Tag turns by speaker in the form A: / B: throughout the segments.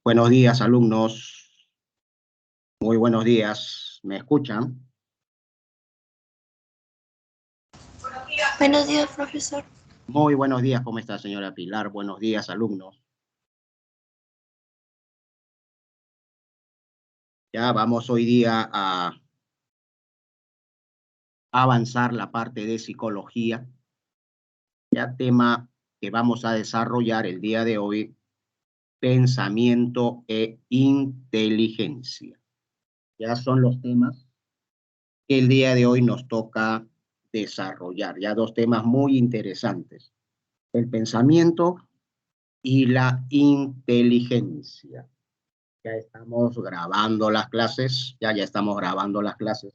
A: Buenos días, alumnos. Muy buenos días. ¿Me escuchan?
B: Buenos días, profesor.
A: Muy buenos días. ¿Cómo está, señora Pilar? Buenos días, alumnos. Ya vamos hoy día a avanzar la parte de psicología. Ya tema que vamos a desarrollar el día de hoy, pensamiento e inteligencia. Ya son los temas que el día de hoy nos toca desarrollar. Ya dos temas muy interesantes. El pensamiento y la inteligencia. Ya estamos grabando las clases, ya estamos grabando las clases.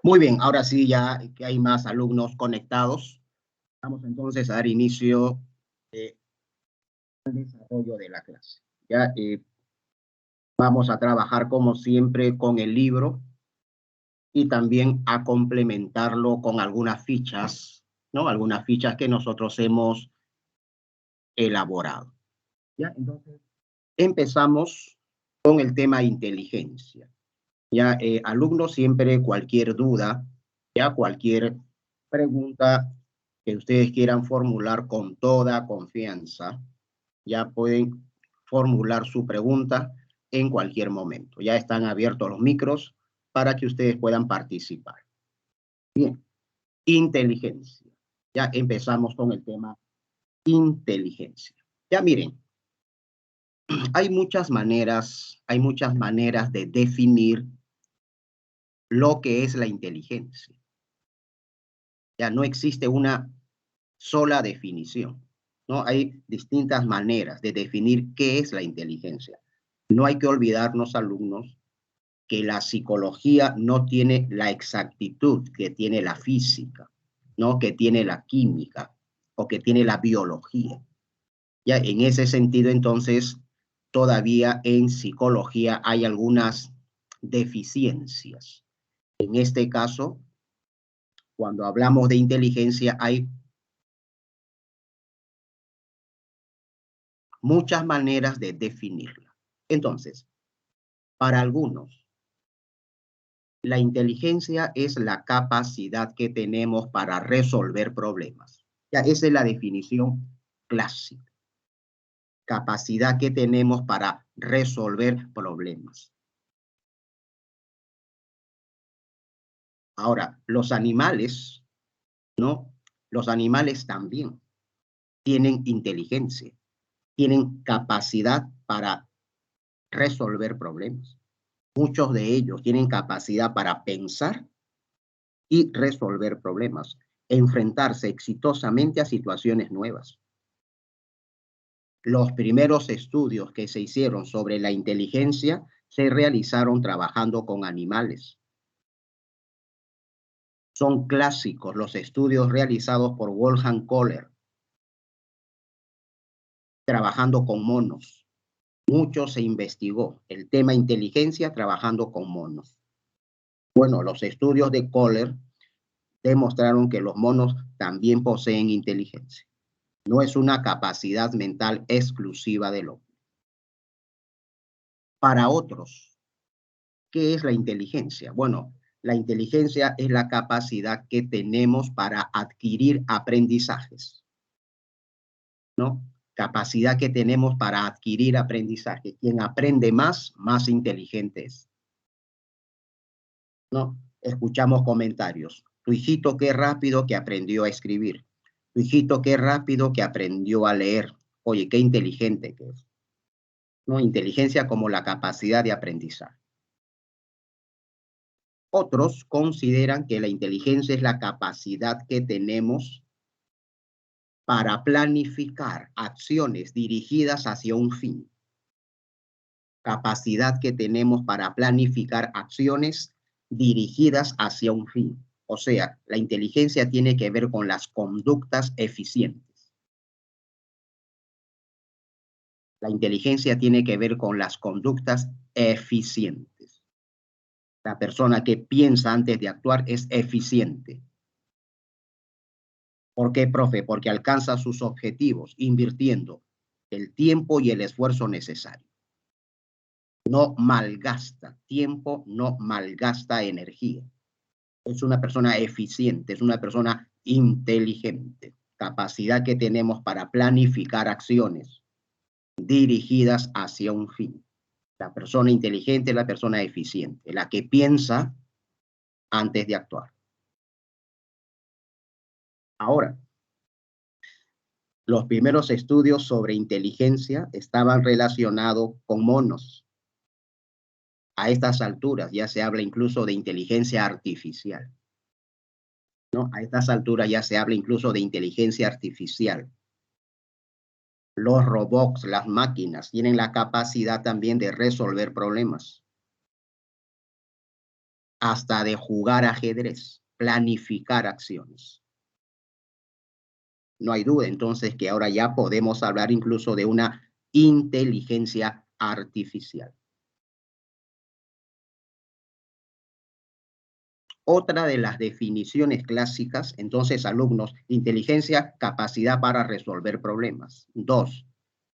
A: Muy bien, ahora sí, ya que hay más alumnos conectados, vamos entonces a dar inicio al desarrollo de la clase. Ya vamos a trabajar como siempre con el libro y también a complementarlo con algunas fichas, ¿no? Algunas fichas que nosotros hemos elaborado. Ya, entonces empezamos con el tema inteligencia. Ya, alumnos, siempre cualquier duda, ya cualquier pregunta que ustedes quieran formular con toda confianza, ya pueden formular su pregunta en cualquier momento. Ya están abiertos los micros para que ustedes puedan participar. Bien, inteligencia. Ya empezamos con el tema inteligencia. Ya miren, hay muchas maneras de definir lo que es la inteligencia. Ya no existe una sola definición, ¿no? Hay distintas maneras de definir qué es la inteligencia. No hay que olvidarnos, alumnos, que la psicología no tiene la exactitud que tiene la física, ¿no? Que tiene la química o que tiene la biología. Ya en ese sentido, entonces, todavía en psicología hay algunas deficiencias. En este caso, cuando hablamos de inteligencia, hay muchas maneras de definirla. Entonces, para algunos, la inteligencia es la capacidad que tenemos para resolver problemas. Ya, esa es la definición clásica. Capacidad que tenemos para resolver problemas. Ahora, los animales, ¿no? Los animales también tienen inteligencia, tienen capacidad para resolver problemas. Muchos de ellos tienen capacidad para pensar y resolver problemas, enfrentarse exitosamente a situaciones nuevas. Los primeros estudios que se hicieron sobre la inteligencia se realizaron trabajando con animales. Son clásicos los estudios realizados por Wolfgang Kohler, trabajando con monos. Mucho se investigó el tema inteligencia trabajando con monos. Bueno, los estudios de Kohler demostraron que los monos también poseen inteligencia. No es una capacidad mental exclusiva del hombre. Para otros, ¿qué es la inteligencia? Bueno, la inteligencia es la capacidad que tenemos para adquirir aprendizajes, ¿no? Capacidad que tenemos para adquirir aprendizaje. Quien aprende más, más inteligente es, ¿no? Escuchamos comentarios. Tu hijito qué rápido que aprendió a escribir. Tu hijito qué rápido que aprendió a leer. Oye, qué inteligente que es. ¿No? Inteligencia como la capacidad de aprendizaje. Otros consideran que la inteligencia es la capacidad que tenemos para planificar acciones dirigidas hacia un fin. Capacidad que tenemos para planificar acciones dirigidas hacia un fin. O sea, la inteligencia tiene que ver con las conductas eficientes. La inteligencia tiene que ver con las conductas eficientes. La persona que piensa antes de actuar es eficiente. ¿Por qué, profe? Porque alcanza sus objetivos invirtiendo el tiempo y el esfuerzo necesario. No malgasta tiempo, no malgasta energía. Es una persona eficiente, es una persona inteligente. Capacidad que tenemos para planificar acciones dirigidas hacia un fin. La persona inteligente es la persona eficiente, la que piensa antes de actuar. Ahora, los primeros estudios sobre inteligencia estaban relacionados con monos. A estas alturas ya se habla incluso de inteligencia artificial, ¿no? A estas alturas ya se habla incluso de inteligencia artificial. Los robots, las máquinas, tienen la capacidad también de resolver problemas, hasta de jugar ajedrez, planificar acciones. No hay duda entonces que ahora ya podemos hablar incluso de una inteligencia artificial. Otra de las definiciones clásicas, entonces, alumnos, inteligencia, capacidad para resolver problemas. 2,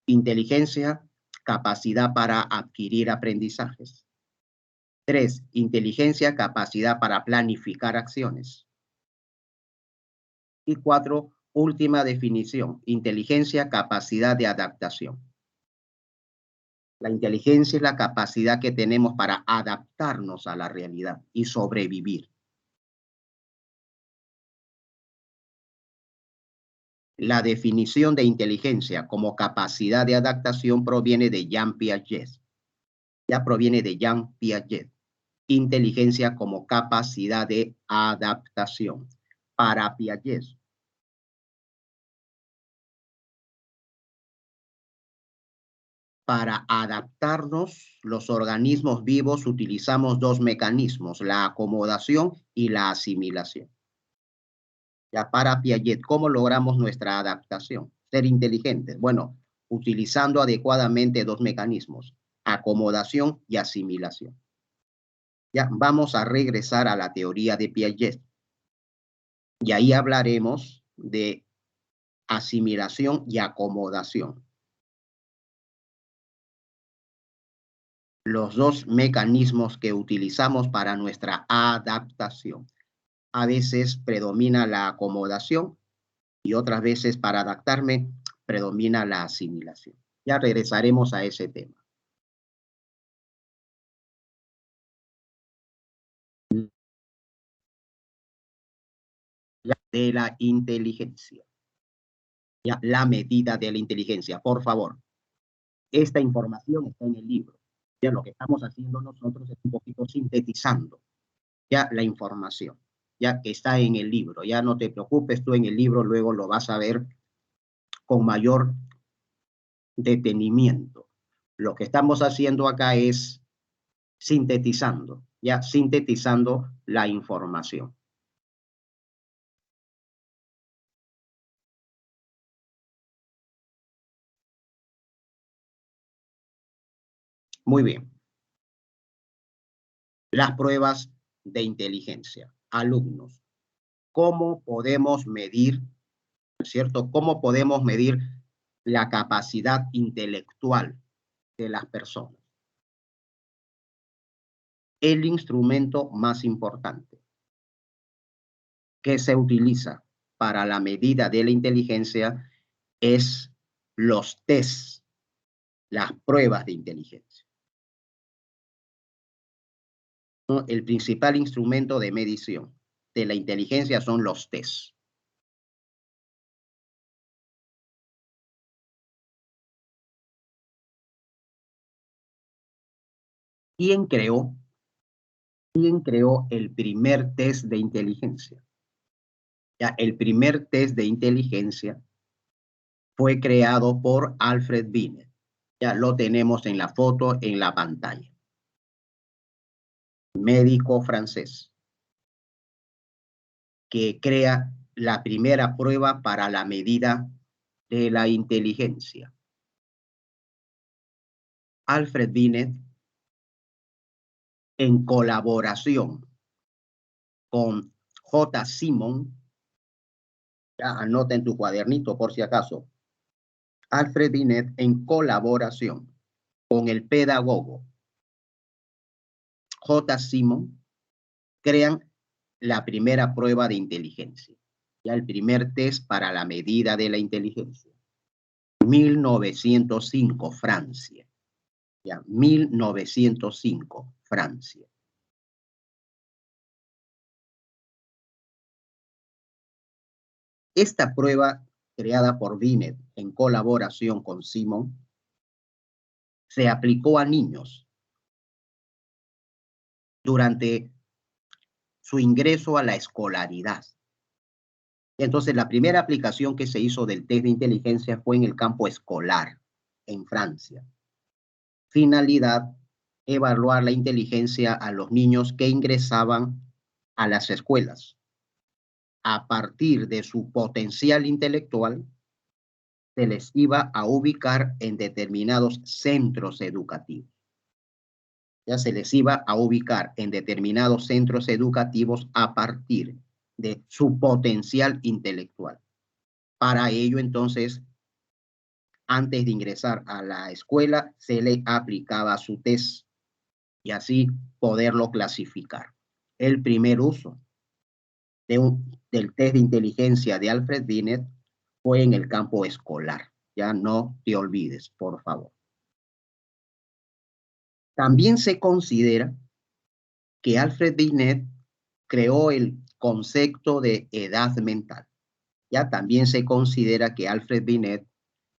A: inteligencia, capacidad para adquirir aprendizajes. 3, inteligencia, capacidad para planificar acciones. Y 4, última definición, inteligencia, capacidad de adaptación. La inteligencia es la capacidad que tenemos para adaptarnos a la realidad y sobrevivir. La definición de inteligencia como capacidad de adaptación proviene de Jean Piaget. Ya proviene de Jean Piaget. Inteligencia como capacidad de adaptación. Para Piaget, para adaptarnos, los organismos vivos utilizamos dos mecanismos, la acomodación y la asimilación. Ya para Piaget, ¿cómo logramos nuestra adaptación? Ser inteligentes. Bueno, utilizando adecuadamente dos mecanismos, acomodación y asimilación. Ya vamos a regresar a la teoría de Piaget. Y ahí hablaremos de asimilación y acomodación. los dos mecanismos que utilizamos para nuestra adaptación. A veces predomina la acomodación y otras veces para adaptarme predomina la asimilación. Ya regresaremos a ese tema. De la inteligencia. Ya, la medida de la inteligencia, por favor. Esta información está en el libro. Ya lo que estamos haciendo nosotros es un poquito sintetizando ya la información, ya que está en el libro. Ya no te preocupes, tú en el libro luego lo vas a ver con mayor detenimiento. Lo que estamos haciendo acá es sintetizando, ya sintetizando la información. Muy bien. Las pruebas de inteligencia. Alumnos, ¿cómo podemos medir, ¿cierto? ¿Cómo podemos medir la capacidad intelectual de las personas? El instrumento más importante que se utiliza para la medida de la inteligencia es los tests, las pruebas de inteligencia. ¿No? El principal instrumento de medición de la inteligencia son los tests. ¿Quién creó el primer test de inteligencia? Ya, el primer test de inteligencia fue creado por Alfred Binet. Ya lo tenemos en la foto, en la pantalla. Médico francés que crea la primera prueba para la medida de la inteligencia. Alfred Binet, en colaboración con J. Simon, ya anota en tu cuadernito por si acaso, Alfred Binet en colaboración con el pedagogo J. Simon, crean la primera prueba de inteligencia, ya el primer test para la medida de la inteligencia. 1905, Francia. Ya, 1905, Francia. Esta prueba, creada por Binet en colaboración con Simon, se aplicó a niños durante su ingreso a la escolaridad. Entonces, la primera aplicación que se hizo del test de inteligencia fue en el campo escolar, en Francia. Finalidad, evaluar la inteligencia a los niños que ingresaban a las escuelas. A partir de su potencial intelectual, se les iba a ubicar en determinados centros educativos. Ya se les iba a ubicar en determinados centros educativos a partir de su potencial intelectual. Para ello, entonces, antes de ingresar a la escuela, se le aplicaba su test y así poderlo clasificar. El primer uso del test de inteligencia de Alfred Binet fue en el campo escolar. Ya no te olvides, por favor. También se considera que Alfred Binet creó el concepto de edad mental. Ya también se considera que Alfred Binet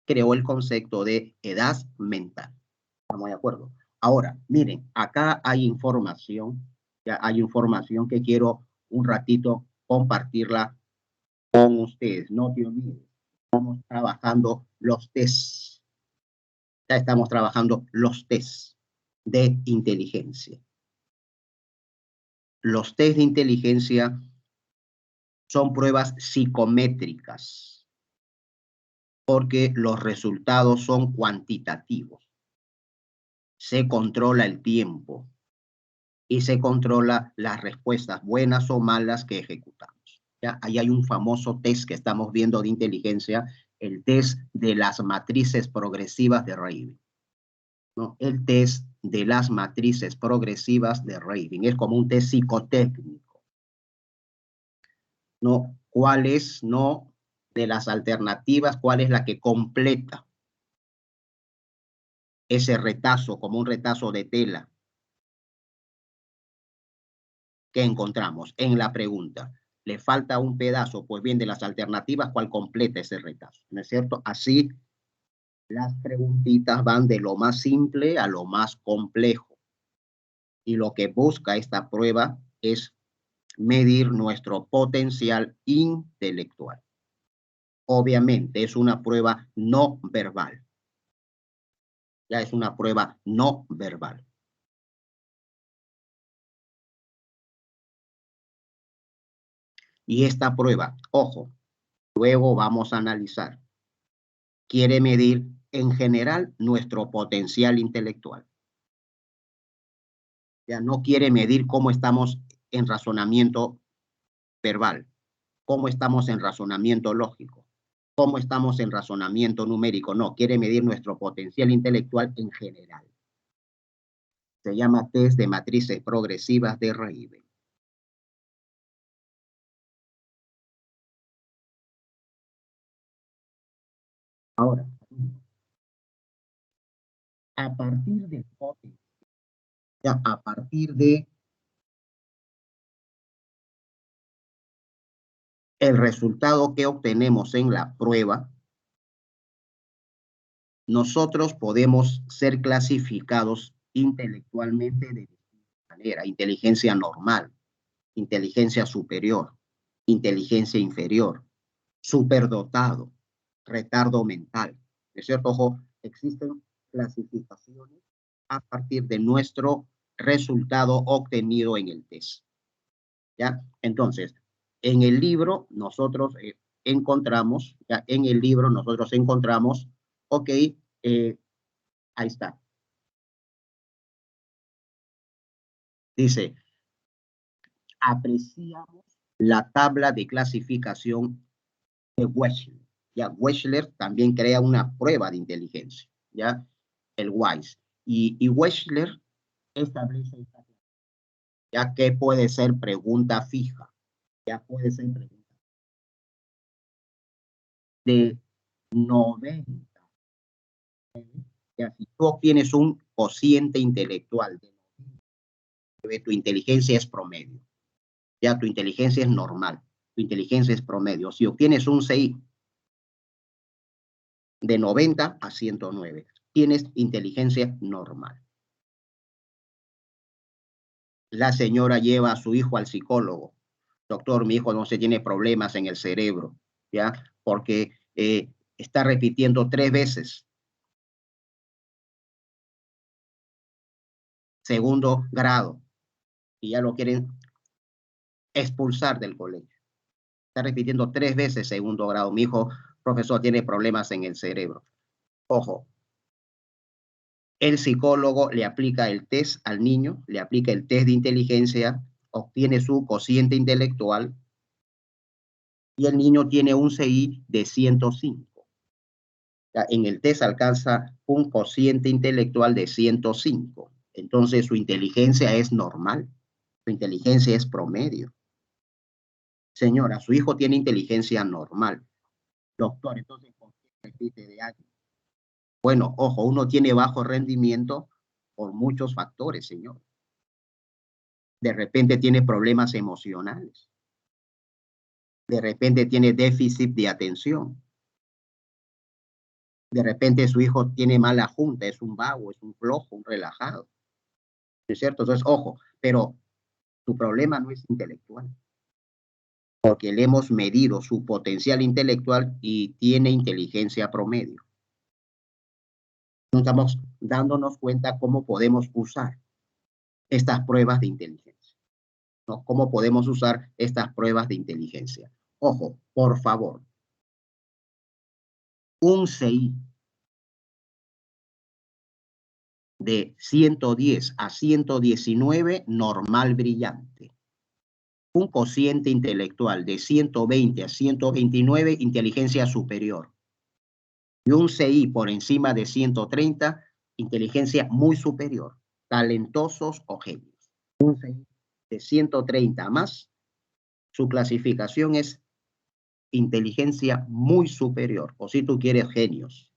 A: creó el concepto de edad mental. ¿Estamos de acuerdo? Ahora, miren, acá hay información, ya hay información que quiero un ratito compartirla con ustedes. No te olvides, estamos trabajando los tests. Ya estamos trabajando los tests de inteligencia. Los test de inteligencia son pruebas psicométricas porque los resultados son cuantitativos. Se controla el tiempo y se controla las respuestas buenas o malas que ejecutamos. ¿Ya? Ahí hay un famoso test que estamos viendo de inteligencia, el test de las matrices progresivas de Raven, ¿no? El test de las matrices progresivas de Rabin. Es como un test psicotécnico. ¿No? ¿Cuál es, no, de las alternativas, cuál es la que completa ese retazo, como un retazo de tela que encontramos en la pregunta? Le falta un pedazo, pues bien, de las alternativas, ¿cuál completa ese retazo? ¿No es cierto? Así las preguntitas van de lo más simple a lo más complejo. Y lo que busca esta prueba es medir nuestro potencial intelectual. Obviamente es una prueba no verbal. Ya es una prueba no verbal. Y esta prueba, ojo, luego vamos a analizar, quiere medir en general nuestro potencial intelectual. Ya no quiere medir cómo estamos en razonamiento verbal, cómo estamos en razonamiento lógico, cómo estamos en razonamiento numérico. No, quiere medir nuestro potencial intelectual en general. Se llama test de matrices progresivas de Rabin. Ahora, a partir del potencial, ya a partir de el resultado que obtenemos en la prueba, nosotros podemos ser clasificados intelectualmente de distinta manera: inteligencia normal, inteligencia superior, inteligencia inferior, superdotado, retardo mental. ¿Es cierto? Ojo, existen clasificaciones a partir de nuestro resultado obtenido en el test. ¿Ya? Entonces, en el libro nosotros encontramos, ya en el libro nosotros encontramos, ok, ahí está. Dice, apreciamos la tabla de clasificación de Wechsler. Ya, Wechsler también crea una prueba de inteligencia, ya, el WISE. Y Wechsler establece esta, ya que puede ser pregunta fija, ya puede ser pregunta de 90. Ya, si tú obtienes un cociente intelectual de 90, tu inteligencia es promedio, ya tu inteligencia es normal, tu inteligencia es promedio. Si obtienes un CI de 90 a 109, tienes inteligencia normal. La señora lleva a su hijo al psicólogo. Doctor, mi hijo no se tiene problemas en el cerebro, ¿ya? Porque está repitiendo 3 veces. Segundo grado, y ya lo quieren expulsar del colegio. Está repitiendo 3 veces segundo grado. Mi hijo, profesor, tiene problemas en el cerebro. Ojo, el psicólogo le aplica el test al niño, le aplica el test de inteligencia, obtiene su cociente intelectual y el niño tiene un CI de 105. En el test alcanza un cociente intelectual de 105. Entonces su inteligencia es normal, su inteligencia es promedio. Señora, su hijo tiene inteligencia normal. Doctor, entonces, ¿por qué repite de año? Bueno, ojo, uno tiene bajo rendimiento por muchos factores, señor. De repente tiene problemas emocionales. De repente tiene déficit de atención. De repente su hijo tiene mala junta, es un vago, es un flojo, un relajado. ¿No es cierto? Entonces, ojo, pero su problema no es intelectual, porque le hemos medido su potencial intelectual y tiene inteligencia promedio. No estamos dándonos cuenta cómo podemos usar estas pruebas de inteligencia, ¿no? ¿Cómo podemos usar estas pruebas de inteligencia? Ojo, por favor, un CI de 110 a 119, normal brillante. Un cociente intelectual de 120 a 129, inteligencia superior. Y un CI por encima de 130, inteligencia muy superior. talentosos o genios. Un CI de 130 más, su clasificación es inteligencia muy superior, o si tú quieres, genios.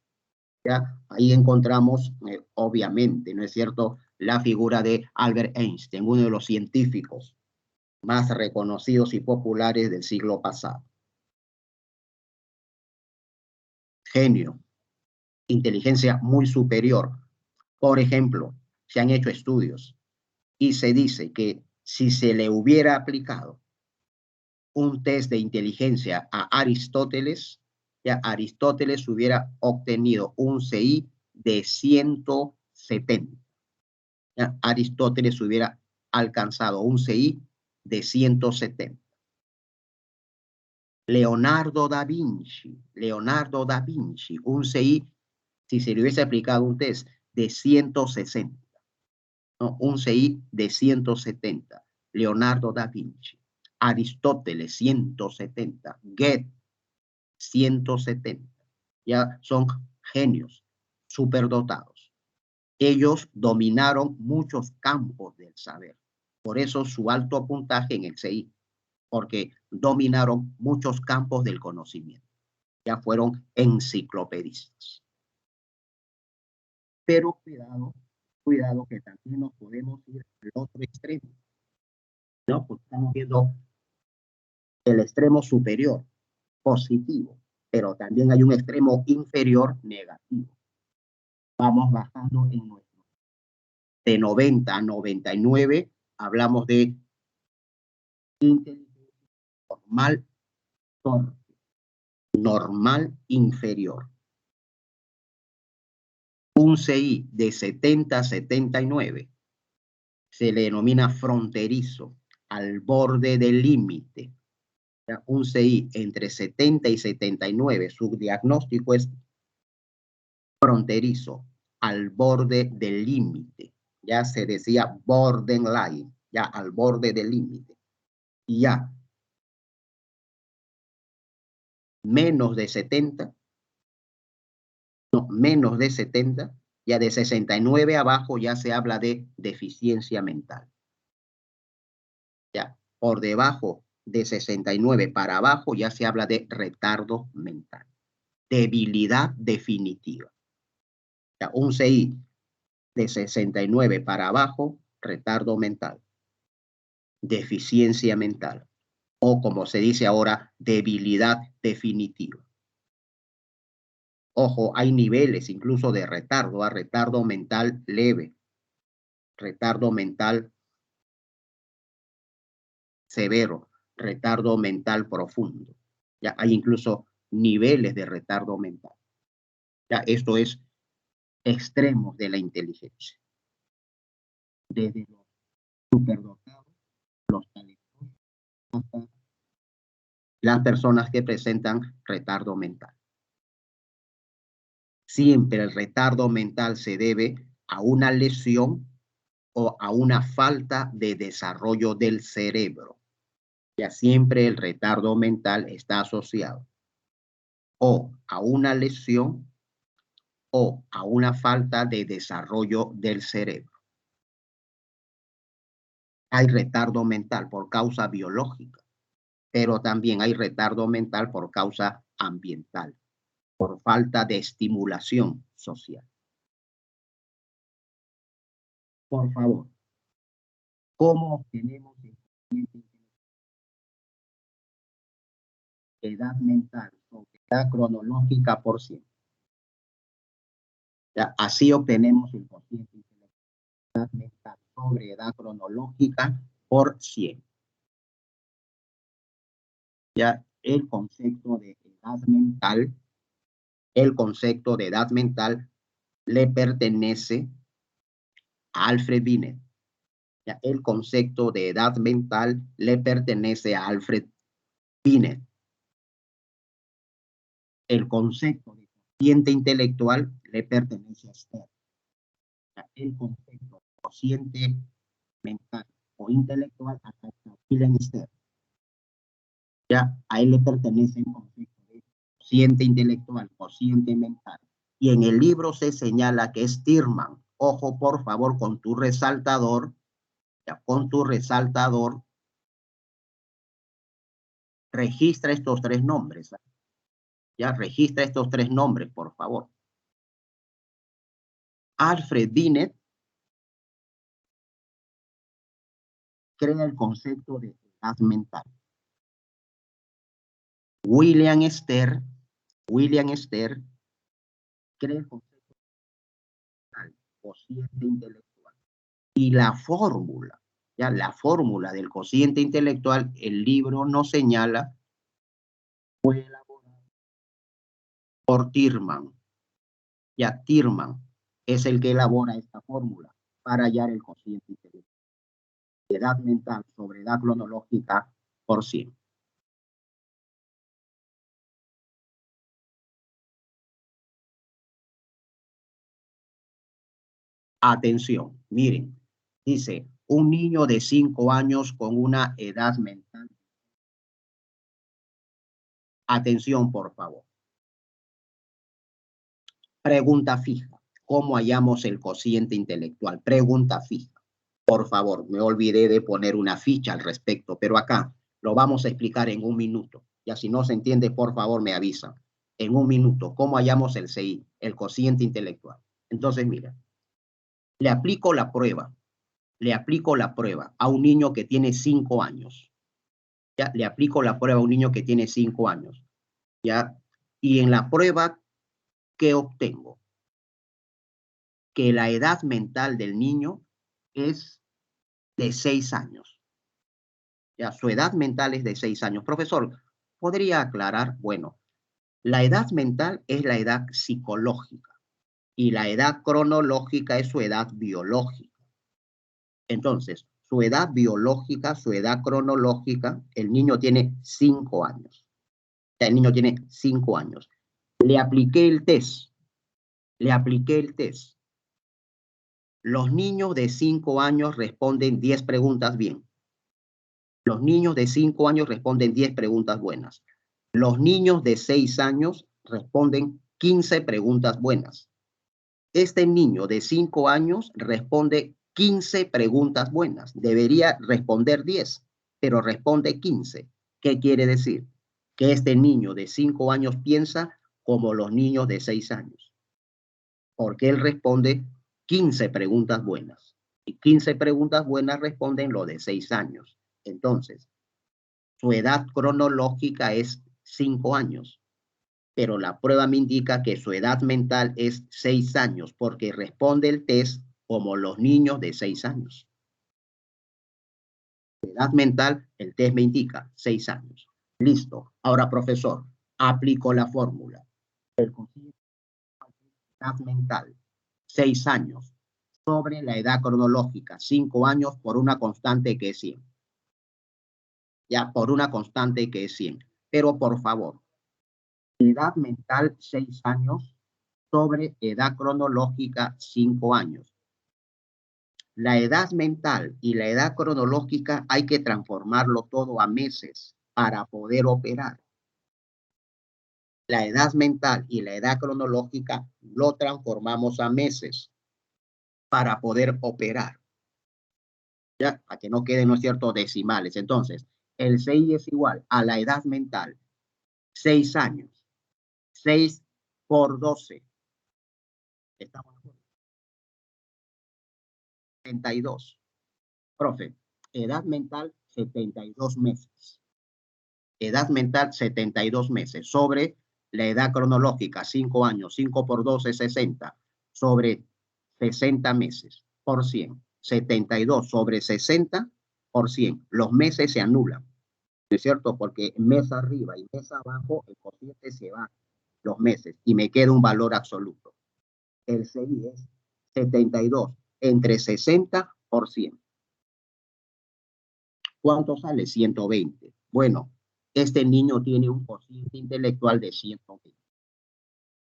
A: ¿Ya? Ahí encontramos, obviamente, ¿no es cierto?, la figura de Albert Einstein, uno de los científicos más reconocidos y populares del siglo pasado. Genio, inteligencia muy superior. Por ejemplo, se han hecho estudios y se dice que si se le hubiera aplicado un test de inteligencia a Aristóteles, ya Aristóteles hubiera obtenido un CI de 170. Ya Aristóteles hubiera alcanzado un CI de 170. Leonardo da Vinci, un CI, si se le hubiese aplicado un test de 160, ¿no? Un CI de 170. Leonardo da Vinci. Aristóteles, 170. Goethe, 170. Ya son genios, superdotados. Ellos dominaron muchos campos del saber. Por eso su alto puntaje en el CI, porque dominaron muchos campos del conocimiento. Ya fueron enciclopedistas. Pero cuidado que también nos podemos ir al otro extremo, ¿no? Porque estamos viendo el extremo superior, positivo, pero también hay un extremo inferior, negativo. Vamos bajando en nuestro. De 90 a 99, hablamos de inteligencia normal, torpe, normal inferior. Un CI de 70 a 79 se le denomina fronterizo, al borde del límite. Un CI entre 70 y 79, su diagnóstico es fronterizo, al borde del límite. Ya se decía borderline, ya al borde del límite. Y ya menos de 70, no, menos de 70, ya de 69 abajo ya se habla de deficiencia mental. Ya, por debajo de 69 para abajo ya se habla de retardo mental. Debilidad definitiva. Ya, un CI de 69 para abajo, retardo mental. Deficiencia mental. O como se dice ahora, debilidad definitiva. Ojo, hay niveles incluso de retardo, a retardo mental leve, retardo mental severo, retardo mental profundo. Ya hay incluso niveles de retardo mental. Ya esto es extremos de la inteligencia. Desde los superdotados, los talentosos, hasta las personas que presentan retardo mental. Siempre el retardo mental se debe a una lesión o a una falta de desarrollo del cerebro. Ya siempre el retardo mental está asociado o a una lesión o a una falta de desarrollo del cerebro. Hay retardo mental por causa biológica, pero también hay retardo mental por causa ambiental, por falta de estimulación social. Por favor, ¿cómo obtenemos el coeficiente intelectual? Edad mental sobre edad cronológica por 100. Ya, así obtenemos el coeficiente intelectual. Edad mental sobre edad cronológica por 100. Ya el concepto de edad mental le pertenece a Alfred Binet. Ya, el concepto de edad mental le pertenece a Alfred Binet. El concepto de cociente intelectual le pertenece a Stern. Ya, el concepto de cociente mental o intelectual a Wilhelm Stern. Ya a él le pertenece el concepto de cociente intelectual, cociente mental. Y en el libro se señala que Stirman ojo, por favor, con tu resaltador, ya, con tu resaltador, registra estos tres nombres. Ya, registra estos tres nombres, por favor. Alfred Binet crea el concepto de edad mental. William Stern crea el concepto de cociente intelectual. Y la fórmula, ya la fórmula del cociente intelectual, el libro nos señala, fue elaborado por Tillman. Ya Tillman es el que elabora esta fórmula para hallar el cociente intelectual. Edad mental sobre edad cronológica por 100. Atención, miren, dice, un niño de 5 años con una edad mental. Atención, por favor. Pregunta fija. ¿Cómo hallamos el cociente intelectual? Pregunta fija. Por favor, me olvidé de poner una ficha al respecto, pero acá lo vamos a explicar en un minuto. Ya si no se entiende, por favor, me avisa. En un minuto, ¿cómo hallamos el CI, el cociente intelectual? Entonces, mira, le aplico la prueba a un niño que tiene 5 años. Ya, le aplico la prueba a un niño que tiene 5 años. Ya, y en la prueba, ¿qué obtengo? Que la edad mental del niño es de 6 años. Ya, su edad mental es de 6 años. Profesor, ¿podría aclarar? Bueno, la edad mental es la edad psicológica y la edad cronológica es su edad biológica. Entonces, su edad biológica, su edad cronológica, el niño tiene 5 años. El niño tiene 5 años. Le apliqué el test. Los niños de 5 años responden 10 preguntas bien. Los niños de 5 años responden 10 preguntas buenas. Los niños de 6 años responden 15 preguntas buenas. Este niño de 5 años responde 15 preguntas buenas. Debería responder 10, pero responde 15. ¿Qué quiere decir? Que este niño de 5 años piensa como los niños de 6 años. Porque él responde 15 preguntas buenas. Y 15 preguntas buenas responden lo de 6 años. Entonces, su edad cronológica es 5 años, pero la prueba me indica que su edad mental es 6 años, porque responde el test como los niños de 6 años. Su edad mental, el test me indica 6 años. Listo. Ahora, profesor, aplico la fórmula. El cociente de edad mental, 6 años, sobre la edad cronológica, 5 años, por una constante que es 100. Ya, por una constante que es 100. Pero, por favor, edad mental 6 años sobre edad cronológica 5 años. La edad mental y la edad cronológica hay que transformarlo todo a meses para poder operar. La edad mental y la edad cronológica lo transformamos a meses para poder operar. Ya, para que no queden, ¿no es cierto?, decimales. Entonces, el CI es igual a la edad mental, 6 años. 6 por 12. Estamos en 72. Profe, edad mental, 72 meses. Edad mental, 72 meses. Sobre la edad cronológica, 5 años. 5 por 12, 60. Sobre 60 meses por 100. 72 sobre 60 por 100. Los meses se anulan, ¿no es cierto? Porque mes arriba y mes abajo, el cociente se va los meses y me queda un valor absoluto. El CI es 72 entre 60 por 100. ¿Cuánto sale? 120. Bueno, este niño tiene un cociente intelectual de 120.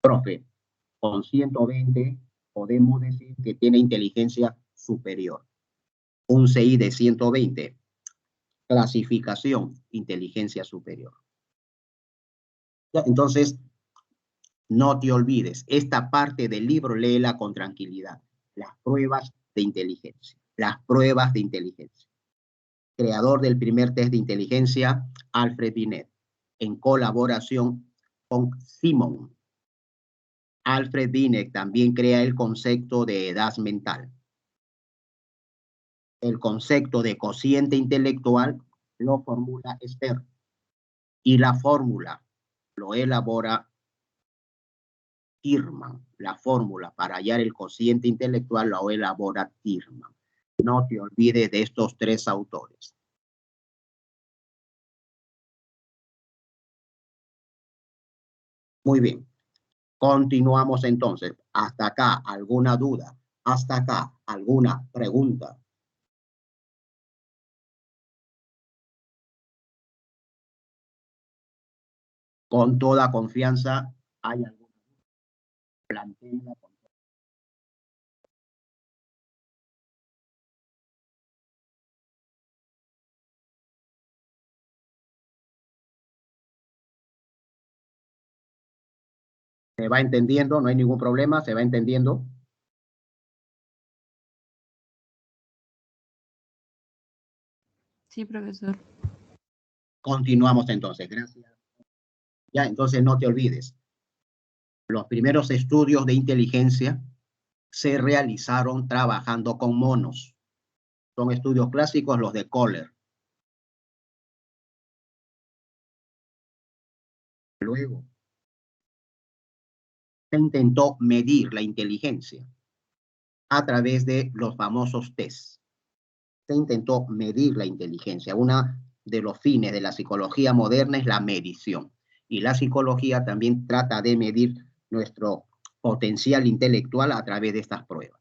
A: Profe, con 120 podemos decir que tiene inteligencia superior. Un CI de 120. Clasificación, inteligencia superior. Ya, entonces, no te olvides, esta parte del libro léela con tranquilidad. las pruebas de inteligencia. Las pruebas de inteligencia. Creador del primer test de inteligencia, Alfred Binet, en colaboración con Simon. Alfred Binet también crea el concepto de edad mental. El concepto de cociente intelectual lo formula Stern y la fórmula lo elabora Tillman. La fórmula para hallar el cociente intelectual lo elabora Tillman. No te olvides de estos tres autores. Muy bien. Continuamos entonces. Hasta acá, ¿alguna duda? Hasta acá, ¿alguna pregunta? Con toda confianza, ¿hay alguna duda? Plantéenla con toda. ¿Se va entendiendo? ¿No hay ningún problema? ¿Se va entendiendo?
B: Sí, profesor.
A: Continuamos entonces. Gracias. Ya, entonces no te olvides. Los primeros estudios de inteligencia se realizaron trabajando con monos. Son estudios clásicos, los de Kohler. Luego, se intentó medir la inteligencia a través de los famosos tests. Se intentó medir la inteligencia. Uno de los fines de la psicología moderna es la medición. Y la psicología también trata de medir nuestro potencial intelectual a través de estas pruebas.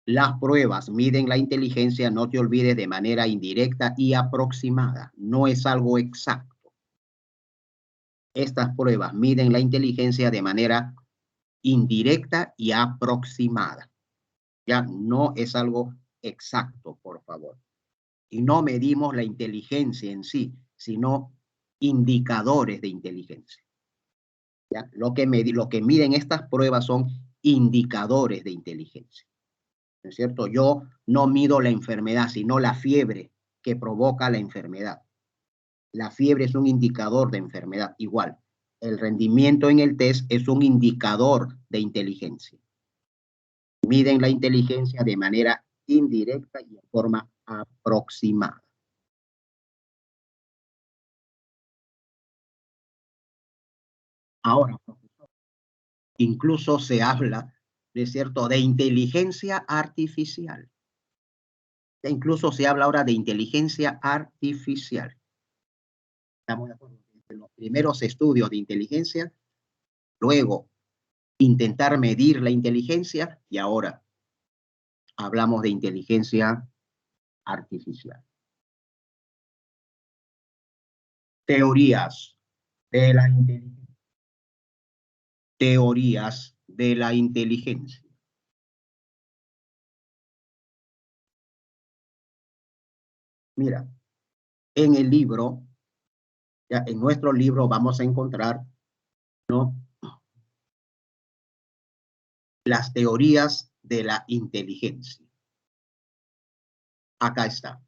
A: Las pruebas miden la inteligencia, no te olvides, de manera indirecta y aproximada. No es algo exacto. Estas pruebas miden la inteligencia de manera indirecta y aproximada. Ya no es algo exacto, por favor. Y no medimos la inteligencia en sí, sino indicadores de inteligencia. ¿Ya? Lo que miden estas pruebas son indicadores de inteligencia. ¿No es cierto? Yo no mido la enfermedad, sino la fiebre que provoca la enfermedad. La fiebre es un indicador de enfermedad. Igual, el rendimiento en el test es un indicador de inteligencia. Miden la inteligencia de manera indirecta y de forma aproximada. Ahora, profesor, incluso se habla, ¿de cierto?, de inteligencia artificial. Incluso se habla ahora de inteligencia artificial. Estamos de acuerdo. En los primeros estudios de inteligencia, luego intentar medir la inteligencia y ahora hablamos de inteligencia artificial. Teorías de la inteligencia. Teorías de la inteligencia. Mira, en el libro, ya en nuestro libro vamos a encontrar, ¿no?, las teorías de la inteligencia. Acá está.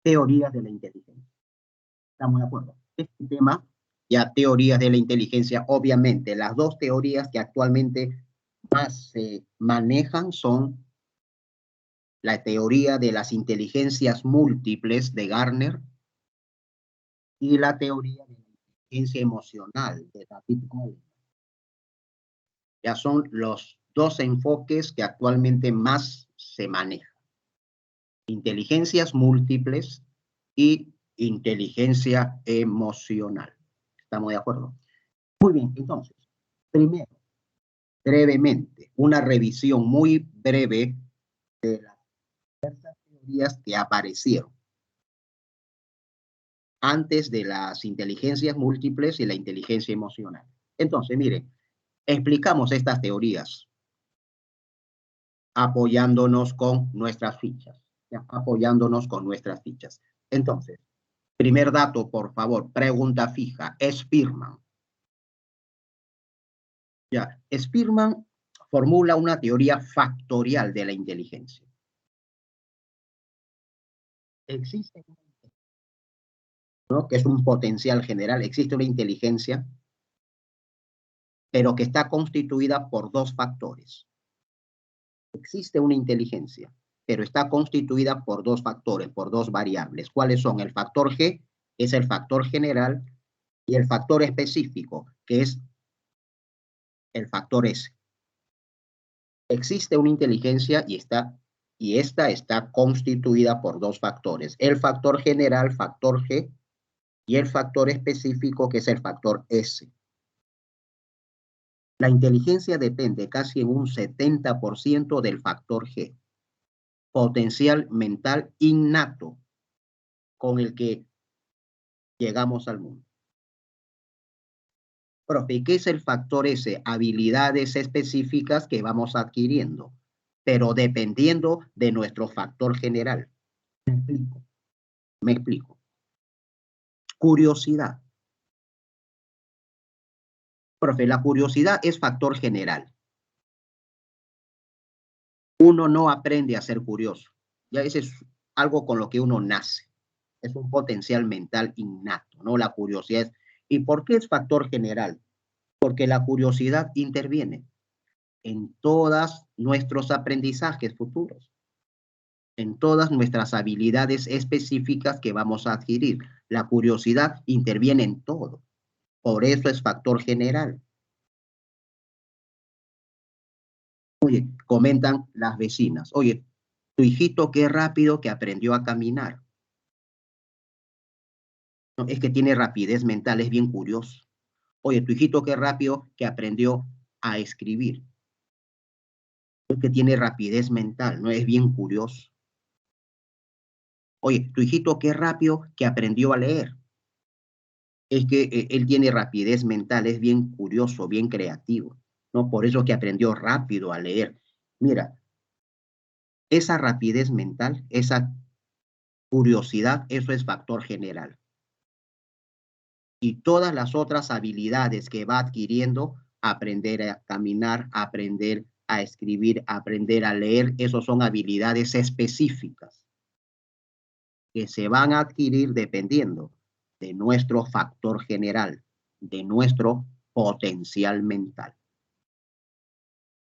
A: Teorías de la inteligencia. ¿Estamos de acuerdo? Este tema, ya teorías de la inteligencia, obviamente, las dos teorías que actualmente más se manejan son la teoría de las inteligencias múltiples de Gardner y la teoría de la inteligencia emocional de David Goleman. Ya son los dos enfoques que actualmente más se manejan. Inteligencias múltiples y inteligencia emocional. ¿Estamos de acuerdo? Muy bien, entonces, primero, brevemente, una revisión muy breve de las diversas teorías que aparecieron antes de las inteligencias múltiples y la inteligencia emocional. Entonces, miren, explicamos estas teorías apoyándonos con nuestras fichas. ¿Ya? Apoyándonos con nuestras fichas. Entonces, Primer dato, por favor, pregunta fija, Spearman. Ya, Spearman formula una teoría factorial de la inteligencia. Existe, ¿no?, que es un potencial general, existe una inteligencia, pero que está constituida por dos factores. Existe una inteligencia, pero está constituida por dos factores, por dos variables. ¿Cuáles son? El factor G, que es el factor general, y el factor específico, que es el factor S. Existe una inteligencia y esta está constituida por dos factores. El factor general, factor G, y el factor específico, que es el factor S. La inteligencia depende casi en un 70% del factor G, potencial mental innato con el que llegamos al mundo. Profe, ¿qué es el factor S? Habilidades específicas que vamos adquiriendo, pero dependiendo de nuestro factor general. Me explico. Curiosidad. Profe, la curiosidad es factor general. Uno no aprende a ser curioso. Ya ese es algo con lo que uno nace. Es un potencial mental innato, ¿no? La curiosidad es... ¿Y por qué es factor general? Porque la curiosidad interviene en todos nuestros aprendizajes futuros, en todas nuestras habilidades específicas que vamos a adquirir. La curiosidad interviene en todo. Por eso es factor general. Oye, comentan las vecinas. Oye, tu hijito qué rápido que aprendió a caminar. No, es que tiene rapidez mental, es bien curioso. Oye, tu hijito qué rápido que aprendió a escribir. Es que tiene rapidez mental, no es bien curioso. Oye, tu hijito qué rápido que aprendió a leer. Es que él tiene rapidez mental, es bien curioso, bien creativo, ¿no? Por eso que aprendió rápido a leer. Mira, esa rapidez mental, esa curiosidad, eso es factor general. Y todas las otras habilidades que va adquiriendo, aprender a caminar, aprender a escribir, aprender a leer, esos son habilidades específicas que se van a adquirir dependiendo de nuestro factor general, de nuestro potencial mental.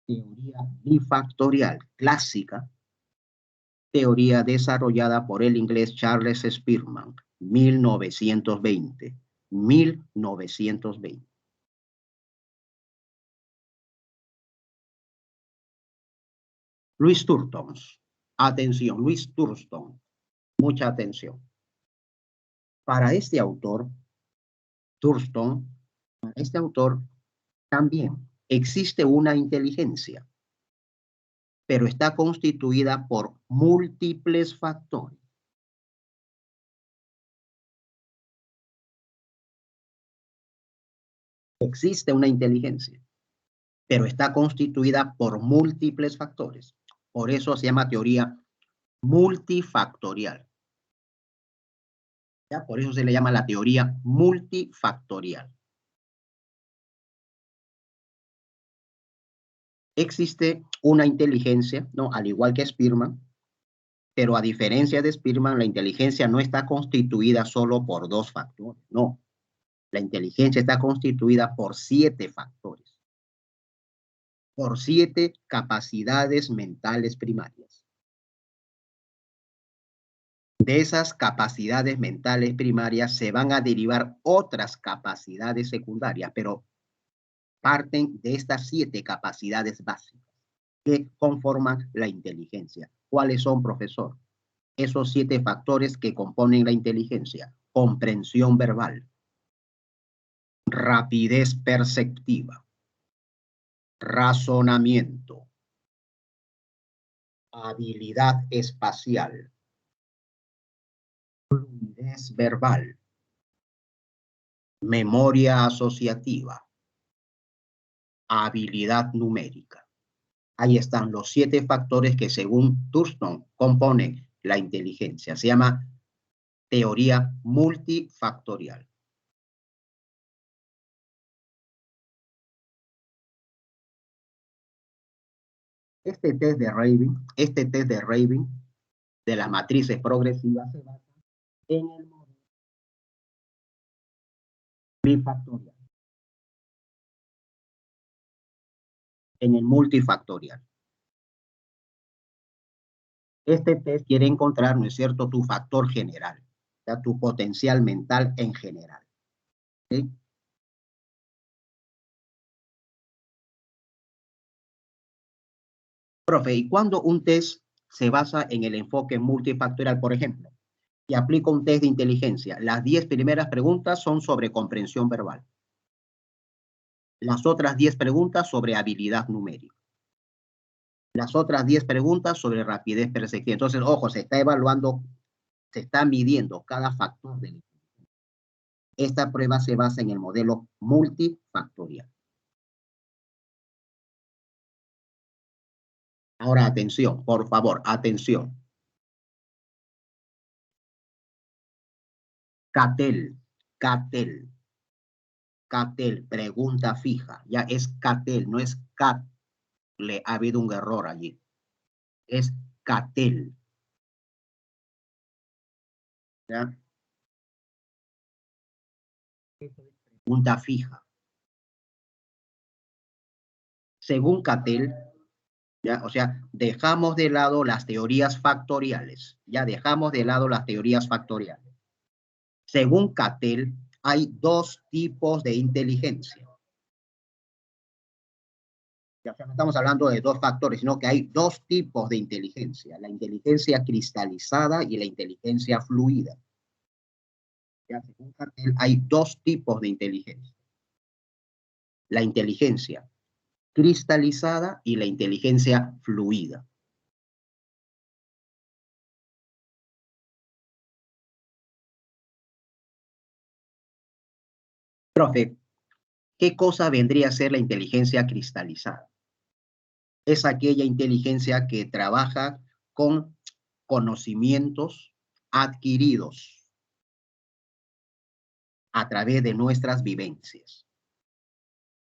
A: Teoría bifactorial clásica, teoría desarrollada por el inglés Charles Spearman, 1920. Louis Thurston. Atención, Louis Thurston. Mucha atención. Para este autor, Thurston, también existe una inteligencia, pero está constituida por múltiples factores. Existe una inteligencia, pero está constituida por múltiples factores. Por eso se llama teoría multifactorial. ¿Ya? Por eso se le llama la teoría multifactorial. Existe una inteligencia, ¿no? Al igual que Spearman, pero a diferencia de Spearman, la inteligencia no está constituida solo por dos factores, no. La inteligencia está constituida por 7 factores, por 7 capacidades mentales primarias. De esas capacidades mentales primarias se van a derivar otras capacidades secundarias, pero parten de estas 7 capacidades básicas que conforman la inteligencia. ¿Cuáles son, profesor? Esos 7 factores que componen la inteligencia: comprensión verbal, rapidez perceptiva, razonamiento, habilidad espacial, fluidez verbal, memoria asociativa, habilidad numérica. Ahí están los 7 factores que según Thurston componen la inteligencia. Se llama teoría multifactorial. Este test de Rabin de las matrices progresivas se basa en el modelo bifactorial, en el multifactorial. Este test quiere encontrar, ¿no es cierto?, tu factor general, o sea, tu potencial mental en general. ¿Sí? Profe, ¿y cuando un test se basa en el enfoque multifactorial, por ejemplo, y aplico un test de inteligencia? Las 10 primeras preguntas son sobre comprensión verbal. Las otras 10 preguntas sobre habilidad numérica. Las otras 10 preguntas sobre rapidez perceptiva. Entonces, ojo, se está evaluando, se está midiendo cada factor de la inteligencia. Esta prueba se basa en el modelo multifactorial. Ahora, atención, por favor, atención. Catel, pregunta fija. Ya es Catel, no es Cat. Le ha habido un error allí. Es Catel. ¿Ya? Pregunta fija. Según Catel, ¿ya? O sea, dejamos de lado las teorías factoriales. Ya dejamos de lado las teorías factoriales. Según Catel, hay dos tipos de inteligencia. Ya no estamos hablando de dos factores, sino que hay dos tipos de inteligencia. La inteligencia cristalizada y la inteligencia fluida. Ya, según Catel, hay dos tipos de inteligencia. La inteligencia cristalizada y la inteligencia fluida. Profe, ¿qué cosa vendría a ser la inteligencia cristalizada? Es aquella inteligencia que trabaja con conocimientos adquiridos a través de nuestras vivencias,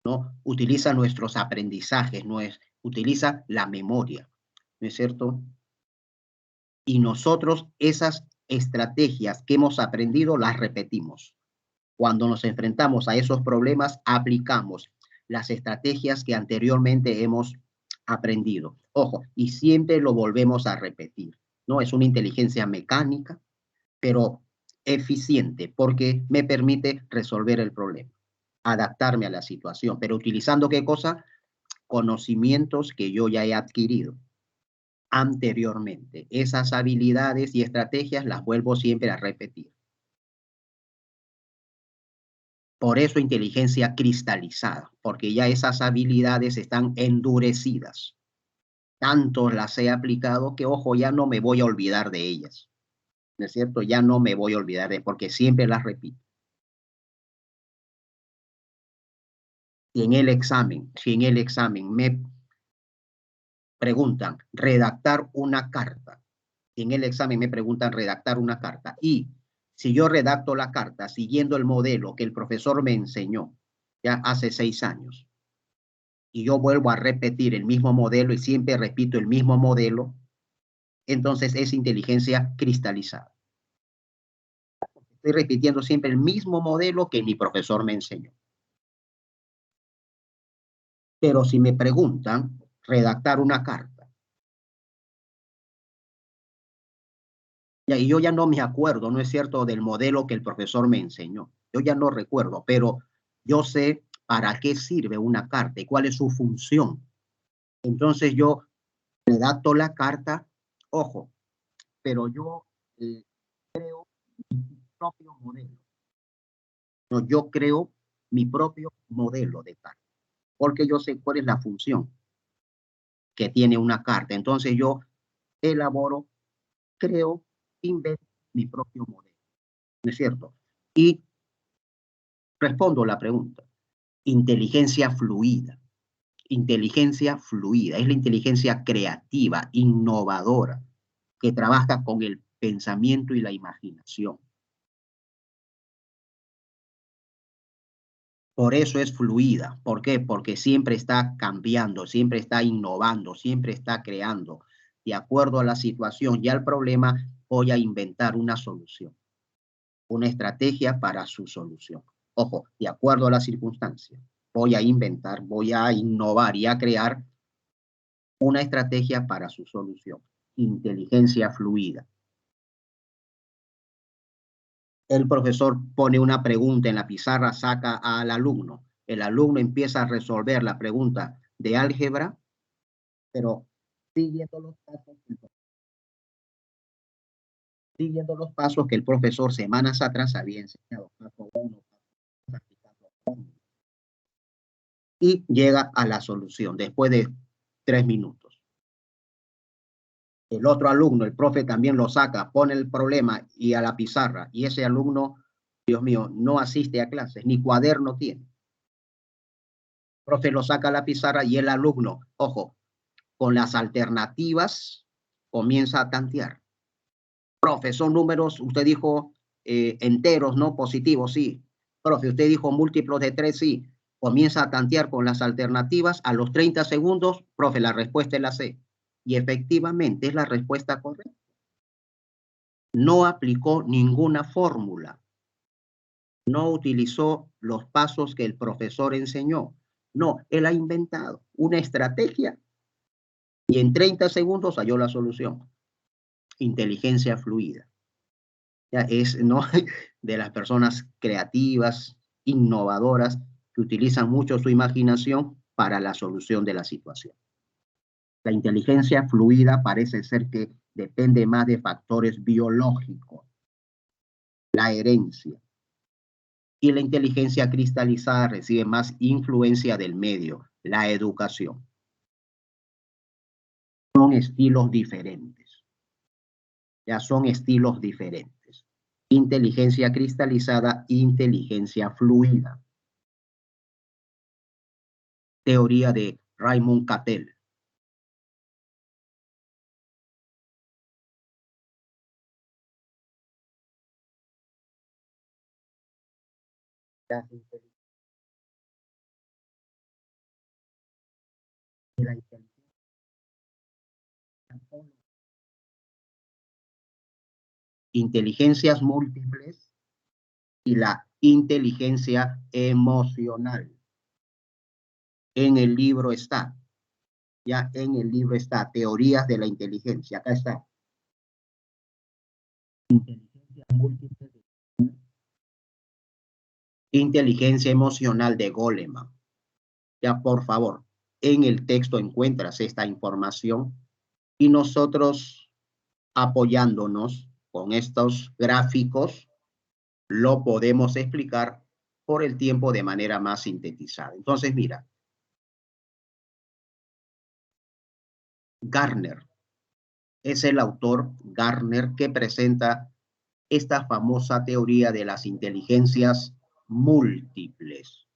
A: ¿no? Utiliza nuestros aprendizajes, utiliza la memoria, ¿no es cierto? Y nosotros esas estrategias que hemos aprendido las repetimos. Cuando nos enfrentamos a esos problemas, aplicamos las estrategias que anteriormente hemos aprendido. Ojo, y siempre lo volvemos a repetir, ¿no? Es una inteligencia mecánica, pero eficiente, porque me permite resolver el problema, adaptarme a la situación, pero utilizando ¿qué cosa? Conocimientos que yo ya he adquirido anteriormente. Esas habilidades y estrategias las vuelvo siempre a repetir. Por eso inteligencia cristalizada, porque ya esas habilidades están endurecidas. Tanto las he aplicado que, ojo, ya no me voy a olvidar de ellas. ¿No es cierto? Ya no me voy a olvidar de, porque siempre las repito. Si en el examen me preguntan redactar una carta, si en el examen me preguntan redactar una carta, y si yo redacto la carta siguiendo el modelo que el profesor me enseñó ya hace 6 años, y yo vuelvo a repetir el mismo modelo y siempre repito el mismo modelo, entonces es inteligencia cristalizada. Estoy repitiendo siempre el mismo modelo que mi profesor me enseñó. Pero si me preguntan redactar una carta, y yo ya no me acuerdo, ¿no es cierto?, del modelo que el profesor me enseñó. Yo ya no recuerdo, pero yo sé para qué sirve una carta y cuál es su función. Entonces yo redacto la carta, ojo, pero yo creo mi propio modelo. No, yo creo mi propio modelo de carta, porque yo sé cuál es la función que tiene una carta. Entonces yo elaboro, creo, invento mi propio modelo, ¿no es cierto? Y respondo la pregunta. Inteligencia fluida. Inteligencia fluida. Es la inteligencia creativa, innovadora, que trabaja con el pensamiento y la imaginación. Por eso es fluida. ¿Por qué? Porque siempre está cambiando, siempre está innovando, siempre está creando. De acuerdo a la situación y al problema, voy a inventar una solución, una estrategia para su solución. Ojo, de acuerdo a la circunstancia, voy a inventar, voy a innovar y a crear una estrategia para su solución. Inteligencia fluida. El profesor pone una pregunta en la pizarra, saca al alumno. El alumno empieza a resolver la pregunta de álgebra, pero siguiendo los pasos que el profesor semanas atrás había enseñado. Paso 1, y llega a la solución después de 3 minutos. El otro alumno, el profe también lo saca, pone el problema y a la pizarra, y ese alumno, Dios mío, no asiste a clases, ni cuaderno tiene. El profe lo saca a la pizarra y el alumno, ojo, con las alternativas comienza a tantear. Profe, son números, usted dijo enteros, ¿no? Positivos, sí. Profe, usted dijo múltiplos de 3, sí. Comienza a tantear con las alternativas. A los 30 segundos, profe, la respuesta es la C. Y efectivamente es la respuesta correcta. No aplicó ninguna fórmula. No utilizó los pasos que el profesor enseñó. No, él ha inventado una estrategia y en 30 segundos halló la solución. Inteligencia fluida. Ya es, ¿no? De las personas creativas, innovadoras, que utilizan mucho su imaginación para la solución de la situación. La inteligencia fluida parece ser que depende más de factores biológicos, la herencia. Y la inteligencia cristalizada recibe más influencia del medio, la educación. Son estilos diferentes. Ya son estilos diferentes. Inteligencia cristalizada, inteligencia fluida. Teoría de Raymond Cattell. Inteligencias múltiples y la inteligencia emocional. En el libro está, ya en el libro está, Teorías de la Inteligencia, acá está. Inteligencia múltiple. Inteligencia emocional de Goleman. Ya, por favor, en el texto encuentras esta información y nosotros apoyándonos con estos gráficos lo podemos explicar por el tiempo de manera más sintetizada. Entonces, mira, Gardner es el autor, Gardner, que presenta esta famosa teoría de las inteligencias múltiples.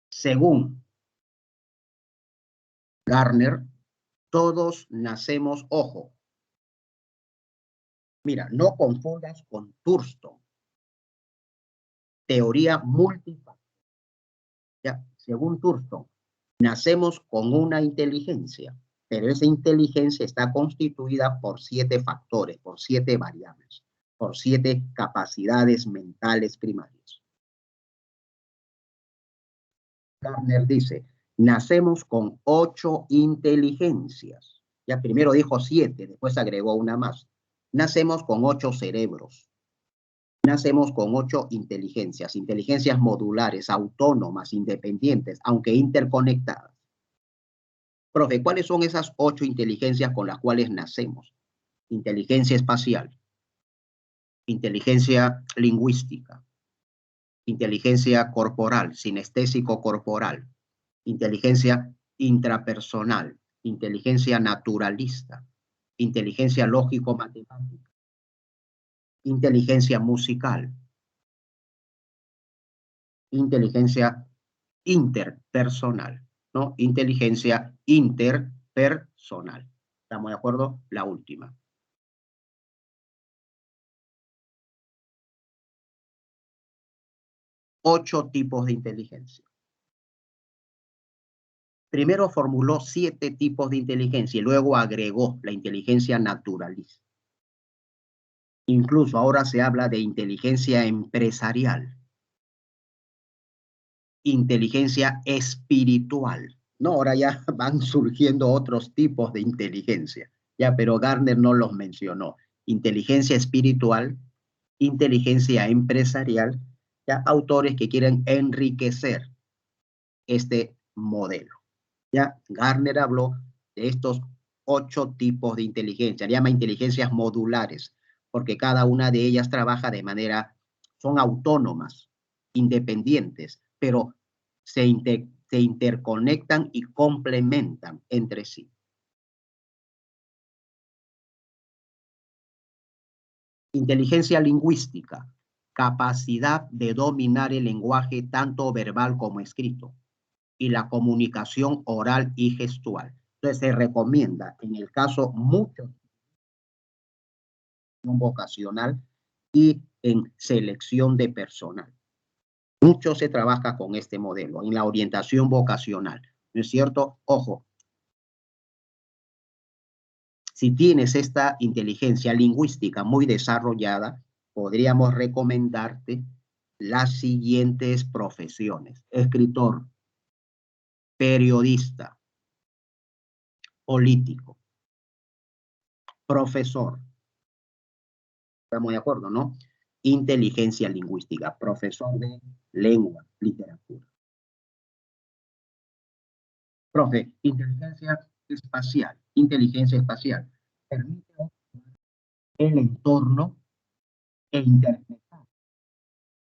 A: Según Gardner, todos nacemos, ojo, mira, no confundas con Thurston, teoría múltiple. Ya, según Thurston, nacemos con una inteligencia, pero esa inteligencia está constituida por 7 factores, por 7 variables, por 7 capacidades mentales primarias. Gardner dice, nacemos con 8 inteligencias. Ya primero dijo 7, después agregó una más. Nacemos con 8 cerebros. Nacemos con 8 inteligencias, inteligencias modulares, autónomas, independientes, aunque interconectadas. Profe, ¿cuáles son esas 8 inteligencias con las cuales nacemos? Inteligencia espacial, inteligencia lingüística, inteligencia corporal, sinestésico corporal, inteligencia intrapersonal, inteligencia naturalista, inteligencia lógico-matemática, inteligencia musical, inteligencia interpersonal, ¿no? Inteligencia interpersonal. ¿Estamos de acuerdo? La última. 8 tipos de inteligencia. Primero formuló 7 tipos de inteligencia y luego agregó la inteligencia naturalista. Incluso ahora se habla de inteligencia empresarial, inteligencia espiritual. No, ahora ya van surgiendo otros tipos de inteligencia, ya, pero Gardner no los mencionó. Inteligencia espiritual, inteligencia empresarial, ya, autores que quieren enriquecer este modelo. Ya, Gardner habló de estos 8 tipos de inteligencia, le llama inteligencias modulares, porque cada una de ellas trabaja de manera, son autónomas, independientes, pero se interconectan y complementan entre sí. Inteligencia lingüística, capacidad de dominar el lenguaje tanto verbal como escrito y la comunicación oral y gestual. Entonces se recomienda, en el caso mucho vocacional y en selección de personal. Mucho se trabaja con este modelo, en la orientación vocacional, ¿no es cierto? Ojo, si tienes esta inteligencia lingüística muy desarrollada, podríamos recomendarte las siguientes profesiones: escritor, periodista, político, profesor. Estamos de acuerdo, ¿no? Inteligencia lingüística, profesor de lengua, literatura. Profe, inteligencia espacial. Inteligencia espacial permite el entorno e interpretar,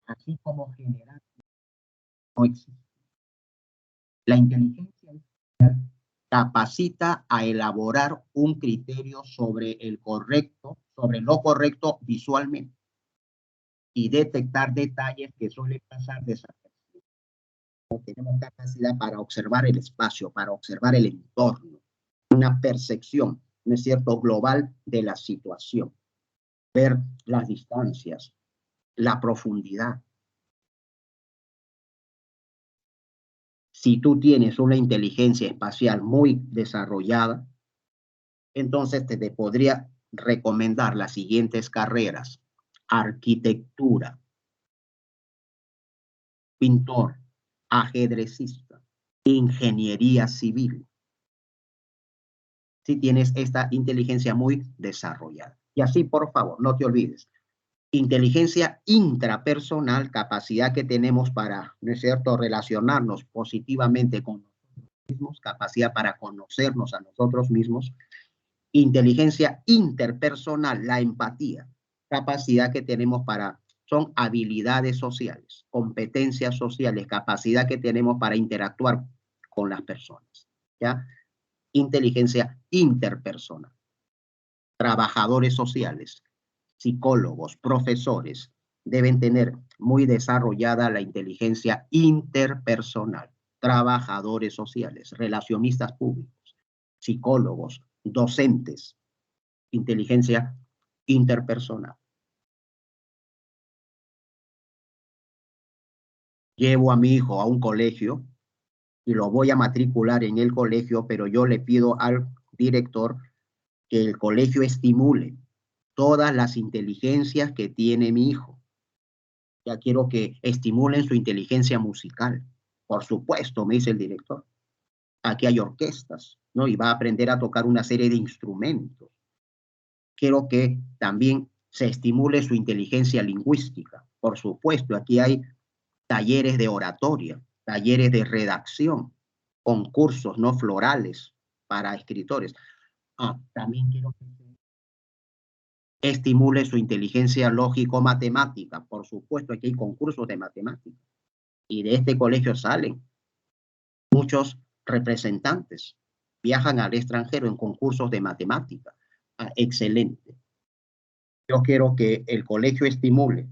A: así como generar. No existe. La inteligencia espacial capacita a elaborar un criterio sobre lo correcto visualmente y detectar detalles que suelen pasar desapercibidos. Tenemos capacidad para observar el espacio, para observar el entorno, una percepción, ¿no es cierto?, global de la situación, ver las distancias, la profundidad. Si tú tienes una inteligencia espacial muy desarrollada, entonces te podría recomendar las siguientes carreras: arquitectura, pintor, ajedrecista, ingeniería civil. Si tienes esta inteligencia muy desarrollada. Y así, por favor, no te olvides. Inteligencia intrapersonal, capacidad que tenemos para, ¿no es cierto?, relacionarnos positivamente con nosotros mismos, capacidad para conocernos a nosotros mismos. Inteligencia interpersonal, la empatía, capacidad que tenemos para, son habilidades sociales, competencias sociales, capacidad que tenemos para interactuar con las personas, ¿ya? Inteligencia interpersonal. Trabajadores sociales, psicólogos, profesores, deben tener muy desarrollada la inteligencia interpersonal. Trabajadores sociales, relacionistas públicos, psicólogos, docentes, inteligencia interpersonal. Llevo a mi hijo a un colegio y lo voy a matricular en el colegio, pero yo le pido al director que el colegio estimule todas las inteligencias que tiene mi hijo. Ya quiero que estimulen su inteligencia musical. Por supuesto, me dice el director. Aquí hay orquestas, ¿no? Y va a aprender a tocar una serie de instrumentos. Quiero que también se estimule su inteligencia lingüística. Por supuesto, aquí hay talleres de oratoria, talleres de redacción, concursos no florales para escritores. También quiero que estimule su inteligencia lógico-matemática. Por supuesto, aquí hay concursos de matemáticas. Y de este colegio salen muchos representantes. Viajan al extranjero en concursos de matemática. Excelente. Yo quiero que el colegio estimule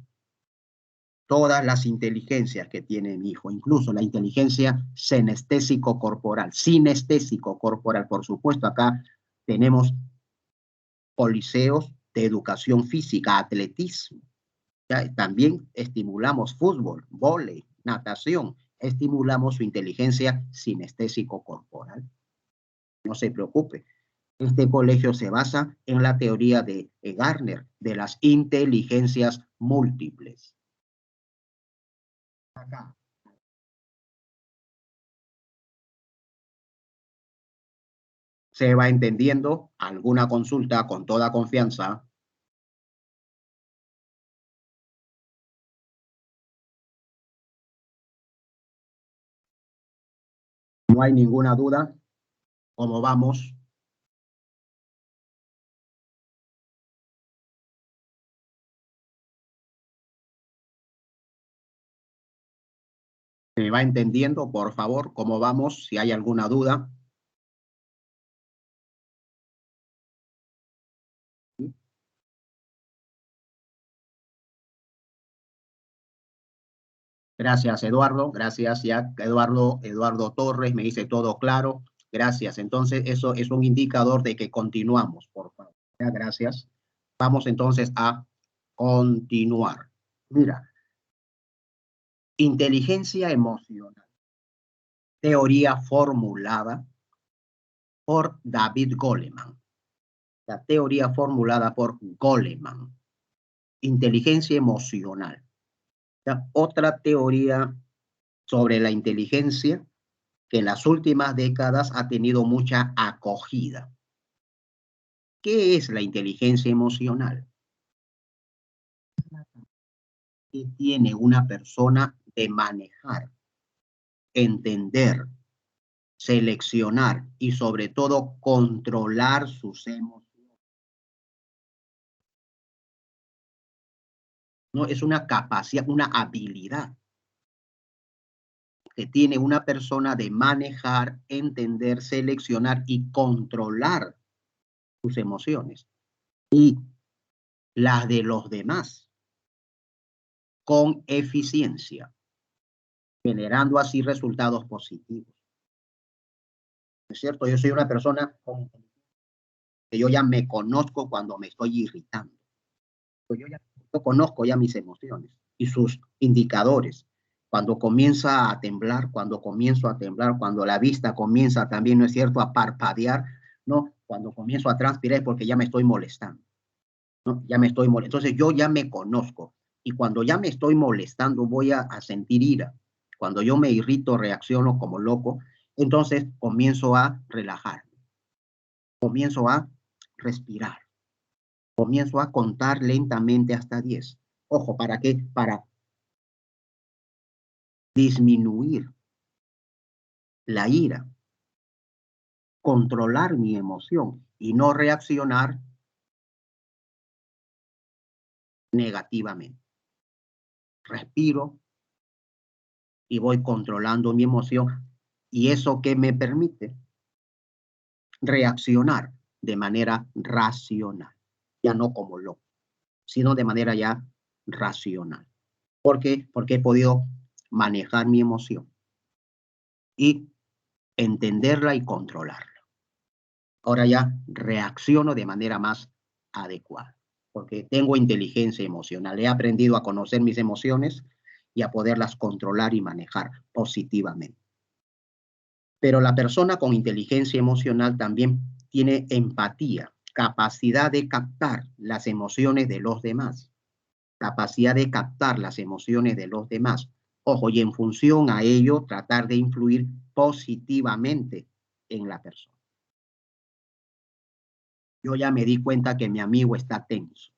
A: todas las inteligencias que tiene mi hijo, incluso la inteligencia sinestésico-corporal. Sinestésico-corporal, por supuesto, acá tenemos coliseos de educación física, atletismo. Ya, también estimulamos fútbol, vóley, natación. Estimulamos su inteligencia sinestésico-corporal. No se preocupe. Este colegio se basa en la teoría de Gardner, de las inteligencias múltiples. Acá. ¿Se va entendiendo? ¿Alguna consulta con toda confianza? ¿No hay ninguna duda? ¿Cómo vamos? ¿Se va entendiendo, por favor, cómo vamos? Si hay alguna duda. Gracias, Eduardo. Gracias, ya. Eduardo Torres me dice todo claro. Gracias. Entonces, eso es un indicador de que continuamos, por favor. Gracias. Vamos entonces a continuar. Mira, inteligencia emocional. Teoría formulada por David Goleman. La teoría formulada por Goleman. Inteligencia emocional. Otra teoría sobre la inteligencia que en las últimas décadas ha tenido mucha acogida. ¿Qué es la inteligencia emocional? ¿Qué tiene una persona de manejar, entender, seleccionar y sobre todo controlar sus emociones? No, es una capacidad, una habilidad que tiene una persona de manejar, entender, seleccionar y controlar sus emociones y las de los demás con eficiencia, generando así resultados positivos. ¿No es cierto? Yo soy una persona que yo ya me conozco cuando me estoy irritando. Yo conozco ya mis emociones y sus indicadores. Cuando comienza a temblar, cuando comienzo a temblar, cuando la vista comienza también, ¿no es cierto?, a parpadear, ¿no? Cuando comienzo a transpirar es porque ya me estoy molestando, ¿no? Ya me estoy molestando. Entonces yo ya me conozco y cuando ya me estoy molestando voy a sentir ira. Cuando yo me irrito, reacciono como loco, entonces comienzo a relajarme, comienzo a respirar, comienzo a contar lentamente hasta 10. Ojo, ¿para qué? Para disminuir la ira, controlar mi emoción y no reaccionar negativamente. Respiro y voy controlando mi emoción y eso que me permite reaccionar de manera racional, ya no como loco, sino de manera ya racional. ¿Por qué? Porque he podido manejar mi emoción y entenderla y controlarla. Ahora ya reacciono de manera más adecuada, porque tengo inteligencia emocional. He aprendido a conocer mis emociones y a poderlas controlar y manejar positivamente. Pero la persona con inteligencia emocional también tiene empatía, capacidad de captar las emociones de los demás, capacidad de captar las emociones de los demás. Ojo, y en función a ello, tratar de influir positivamente en la persona. Yo ya me di cuenta que mi amigo está tenso.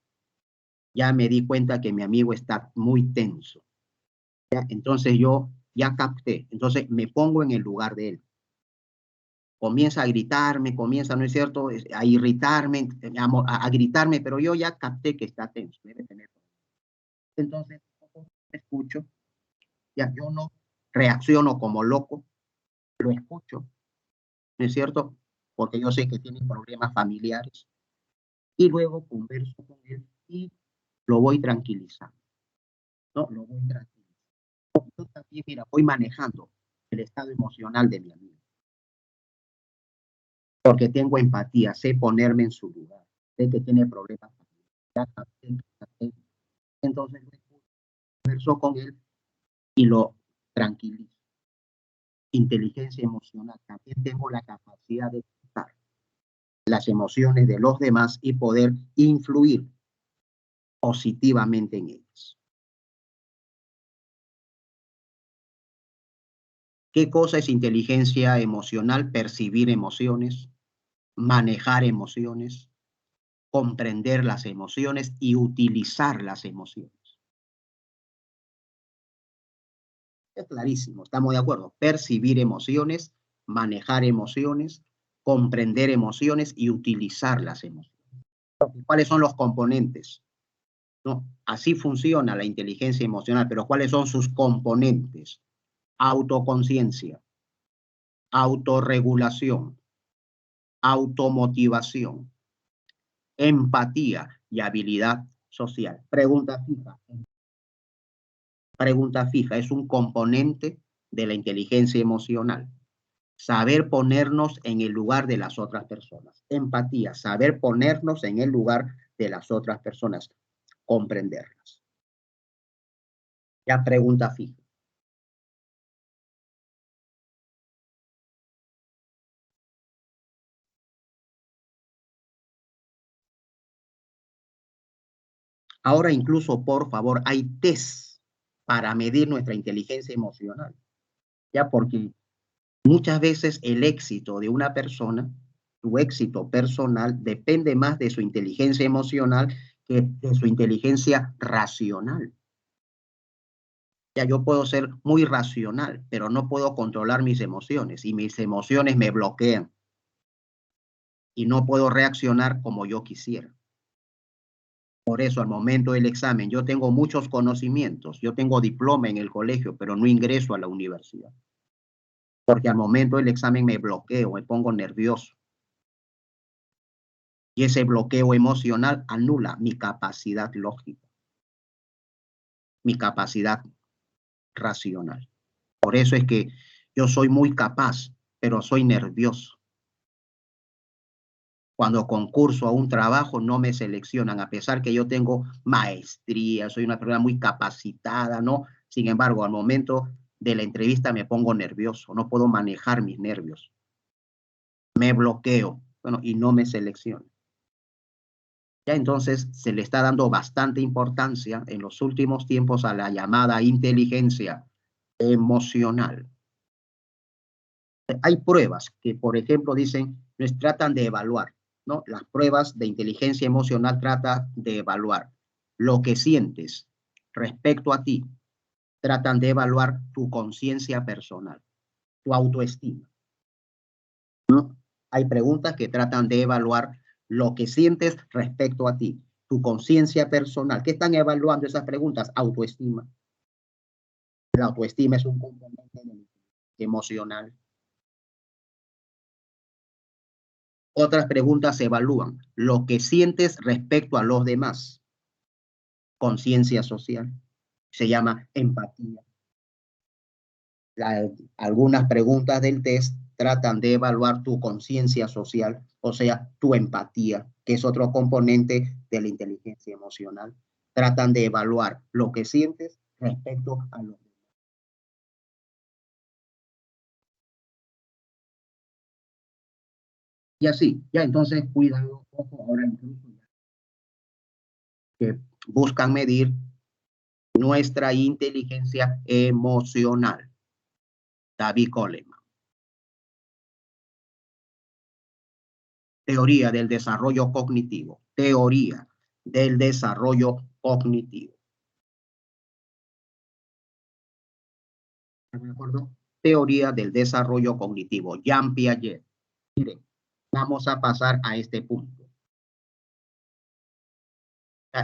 A: Ya me di cuenta que mi amigo está muy tenso. ¿Ya? Entonces yo ya capté. Entonces me pongo en el lugar de él. Comienza a gritarme, comienza, ¿no es cierto?, a irritarme, a gritarme, pero yo ya capté que está tenso. Debe tener. Entonces, escucho. Ya yo no reacciono como loco, lo escucho, ¿no es cierto? Porque yo sé que tiene problemas familiares. Y luego converso con él y lo voy tranquilizando. No, lo voy tranquilizando. Yo también, mira, voy manejando el estado emocional de mi amigo. Porque tengo empatía, sé ponerme en su lugar, sé que tiene problemas. Entonces, converso con él y lo tranquilizo. Inteligencia emocional. También tengo la capacidad de captar las emociones de los demás y poder influir positivamente en ellas. ¿Qué cosa es inteligencia emocional? Percibir emociones, manejar emociones, comprender las emociones y utilizar las emociones. Es clarísimo, estamos de acuerdo. Percibir emociones, manejar emociones, comprender emociones y utilizar las emociones. ¿Cuáles son los componentes? ¿No? Así funciona la inteligencia emocional, pero ¿cuáles son sus componentes? Autoconciencia, autorregulación, automotivación, empatía y habilidad social. Pregunta fija. Pregunta fija, es un componente de la inteligencia emocional. Saber ponernos en el lugar de las otras personas. Empatía, saber ponernos en el lugar de las otras personas. Comprenderlas. Ya pregunta fija. Ahora incluso, por favor, hay test para medir nuestra inteligencia emocional. Ya porque muchas veces el éxito de una persona, su éxito personal, depende más de su inteligencia emocional que de su inteligencia racional. Ya yo puedo ser muy racional, pero no puedo controlar mis emociones y mis emociones me bloquean y no puedo reaccionar como yo quisiera. Por eso al momento del examen yo tengo muchos conocimientos, yo tengo diploma en el colegio, pero no ingreso a la universidad. Porque al momento del examen me bloqueo, me pongo nervioso. Y ese bloqueo emocional anula mi capacidad lógica, mi capacidad racional. Por eso es que yo soy muy capaz, pero soy nervioso. Cuando concurso a un trabajo no me seleccionan, a pesar que yo tengo maestría, soy una persona muy capacitada, ¿no? Sin embargo, al momento de la entrevista me pongo nervioso, no puedo manejar mis nervios. Me bloqueo, bueno, y no me seleccionan. Ya entonces se le está dando bastante importancia en los últimos tiempos a la llamada inteligencia emocional. Hay pruebas que, por ejemplo, dicen, nos tratan de evaluar, ¿no? Las pruebas de inteligencia emocional tratan de evaluar lo que sientes respecto a ti, tratan de evaluar tu conciencia personal, tu autoestima, ¿no? Hay preguntas que tratan de evaluar lo que sientes respecto a ti, tu conciencia personal. ¿Qué están evaluando esas preguntas? Autoestima. La autoestima es un componente emocional. Otras preguntas evalúan lo que sientes respecto a los demás. Conciencia social. Se llama empatía. Algunas preguntas del test tratan de evaluar tu conciencia social, o sea, tu empatía, que es otro componente de la inteligencia emocional. Tratan de evaluar lo que sientes respecto a los demás. Y así, ya entonces cuidado, ojo, ahora incluso ya que buscan medir nuestra inteligencia emocional. David Coleman. Teoría del desarrollo cognitivo. Teoría del desarrollo cognitivo. ¿De acuerdo? Teoría del desarrollo cognitivo. Jean Piaget. Miren, vamos a pasar a este punto.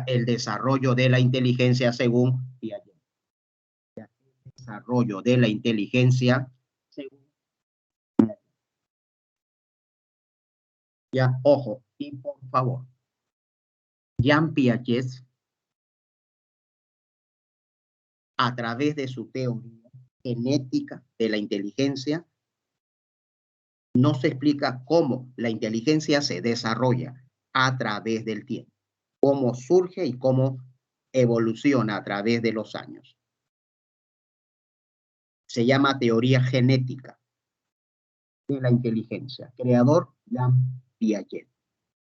A: El desarrollo de la inteligencia según Piaget. El desarrollo de la inteligencia según Piaget. Ya, ojo, y por favor, Jean Piaget, a través de su teoría genética de la inteligencia, no se explica cómo la inteligencia se desarrolla a través del tiempo, cómo surge y cómo evoluciona a través de los años. Se llama teoría genética de la inteligencia. Creador, Jean Piaget.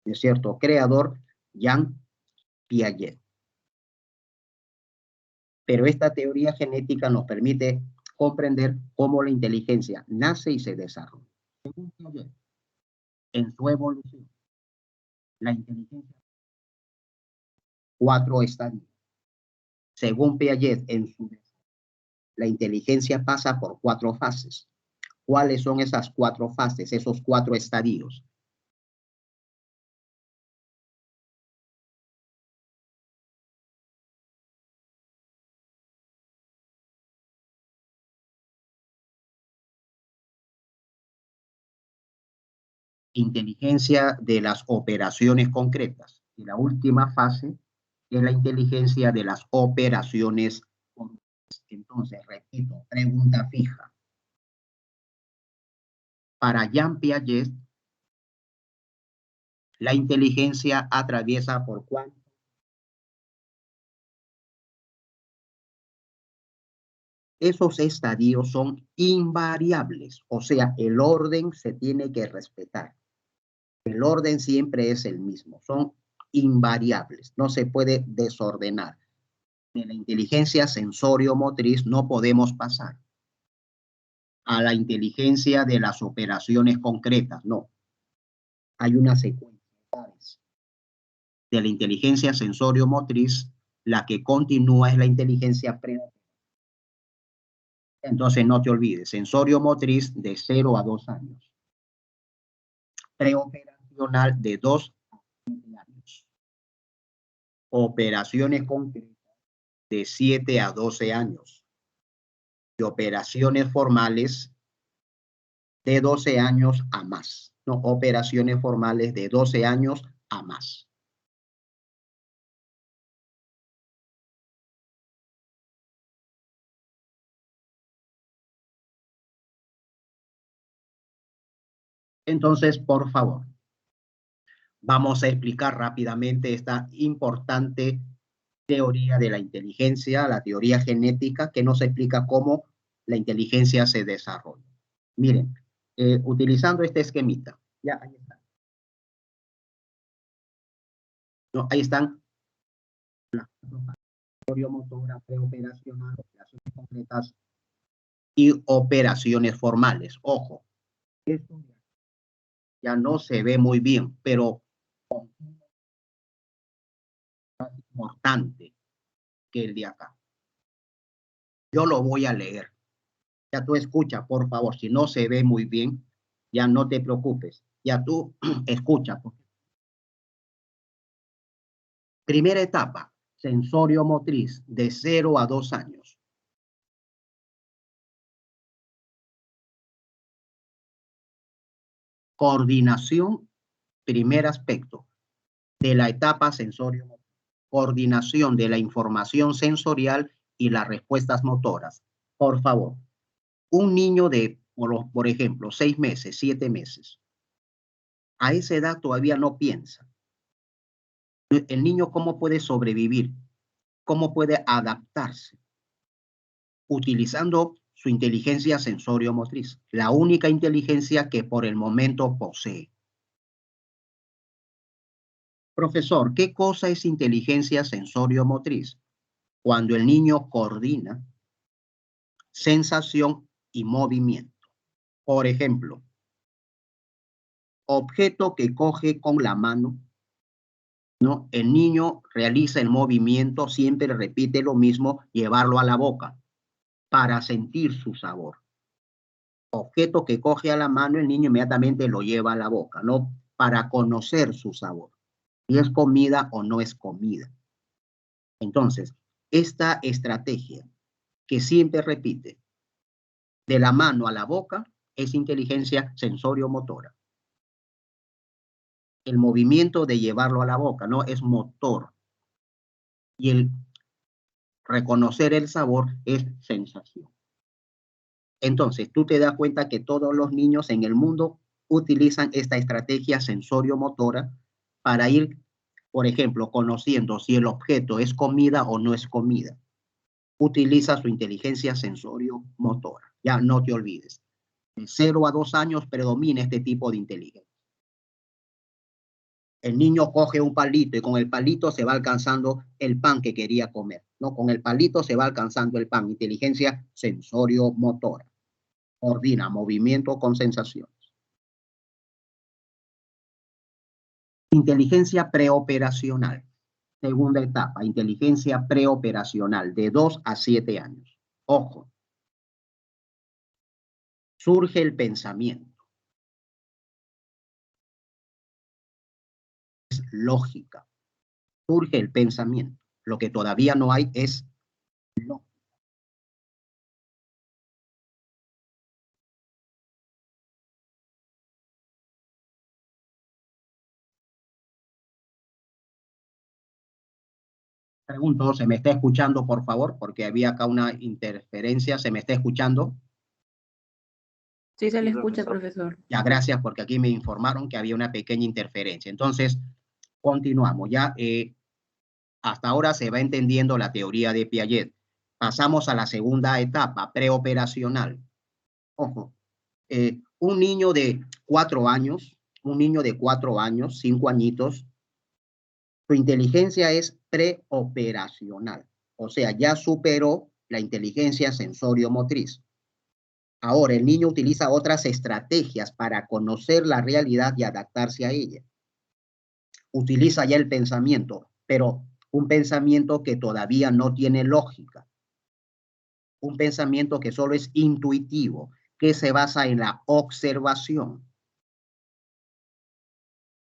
A: ¿No es cierto? Creador, Jean Piaget. Pero esta teoría genética nos permite comprender cómo la inteligencia nace y se desarrolla. Según Piaget, en su evolución, la inteligencia 4 estadios. Según Piaget, en su la inteligencia pasa por 4 fases. ¿Cuáles son esas 4 fases, esos 4 estadios? Inteligencia de las operaciones concretas. Y la última fase es la inteligencia de las operaciones concretas. Entonces, repito, pregunta fija. Para Jean Piaget, la inteligencia atraviesa por cuánto. Esos estadios son invariables, o sea, el orden se tiene que respetar. El orden siempre es el mismo, son invariables, no se puede desordenar. De la inteligencia sensorio-motriz no podemos pasar a la inteligencia de las operaciones concretas, no. Hay una secuencia de la inteligencia sensorio-motriz, la que continúa es la inteligencia preoperacional. Entonces no te olvides, sensorio-motriz de 0 a 2 años. Preoperacional de 2 a 7 años. Operaciones concretas de 7 a 12 años. Y operaciones formales de 12 años a más. No, operaciones formales de 12 años a más. Entonces, por favor, vamos a explicar rápidamente esta importante teoría de la inteligencia, la teoría genética, que nos explica cómo la inteligencia se desarrolla. Miren, utilizando este esquemita, ya ahí está. No, ahí están las motora, preoperacional, operaciones concretas y operaciones formales. Ojo, esto ya no se ve muy bien, pero es importante que el de acá. Yo lo voy a leer. Ya tú escucha, por favor. Si no se ve muy bien, ya no te preocupes. Ya tú escucha. Primera etapa, sensorio motriz, de 0 a 2 años. Coordinación, primer aspecto de la etapa sensorio motriz. Coordinación de la información sensorial y las respuestas motoras. Por favor, un niño de, por ejemplo, 6 meses, 7 meses, a esa edad todavía no piensa. El niño, ¿cómo puede sobrevivir? ¿Cómo puede adaptarse? Utilizando su inteligencia sensorio-motriz, la única inteligencia que por el momento posee. Profesor, ¿qué cosa es inteligencia sensorio-motriz? Cuando el niño coordina sensación y movimiento. Por ejemplo, objeto que coge con la mano, ¿no? El niño realiza el movimiento, siempre repite lo mismo, llevarlo a la boca para sentir su sabor. Objeto que coge a la mano, el niño inmediatamente lo lleva a la boca, ¿no? Para conocer su sabor. Si es comida o no es comida. Entonces, esta estrategia que siempre repite, de la mano a la boca, es inteligencia sensorio-motora. El movimiento de llevarlo a la boca, ¿no? Es motor. Y el reconocer el sabor es sensación. Entonces, tú te das cuenta que todos los niños en el mundo utilizan esta estrategia sensorio-motora para ir, por ejemplo, conociendo si el objeto es comida o no es comida. Utiliza su inteligencia sensorio-motora. Ya no te olvides. De 0 a 2 años predomina este tipo de inteligencia. El niño coge un palito y con el palito se va alcanzando el pan que quería comer, ¿no? Con el palito se va alcanzando el pan. Inteligencia sensorio-motora. Coordina movimiento con sensaciones. Inteligencia preoperacional. Segunda etapa, inteligencia preoperacional, de 2 a 7 años. Ojo. Surge el pensamiento. Es lógica. Surge el pensamiento. Lo que todavía no hay es lógica. Pregunto, ¿se me está escuchando, por favor? Porque había acá una interferencia. ¿Se me está escuchando?
B: Sí, se le escucha, profesor.
A: Ya, gracias, porque aquí me informaron que había una pequeña interferencia. Entonces, continuamos. Ya, hasta ahora se va entendiendo la teoría de Piaget. Pasamos a la segunda etapa, preoperacional. Ojo, un niño de 4 años, 5 añitos, su inteligencia es preoperacional. O sea, ya superó la inteligencia sensorio-motriz. Ahora, el niño utiliza otras estrategias para conocer la realidad y adaptarse a ella. Utiliza ya el pensamiento, pero un pensamiento que todavía no tiene lógica. Un pensamiento que solo es intuitivo, que se basa en la observación.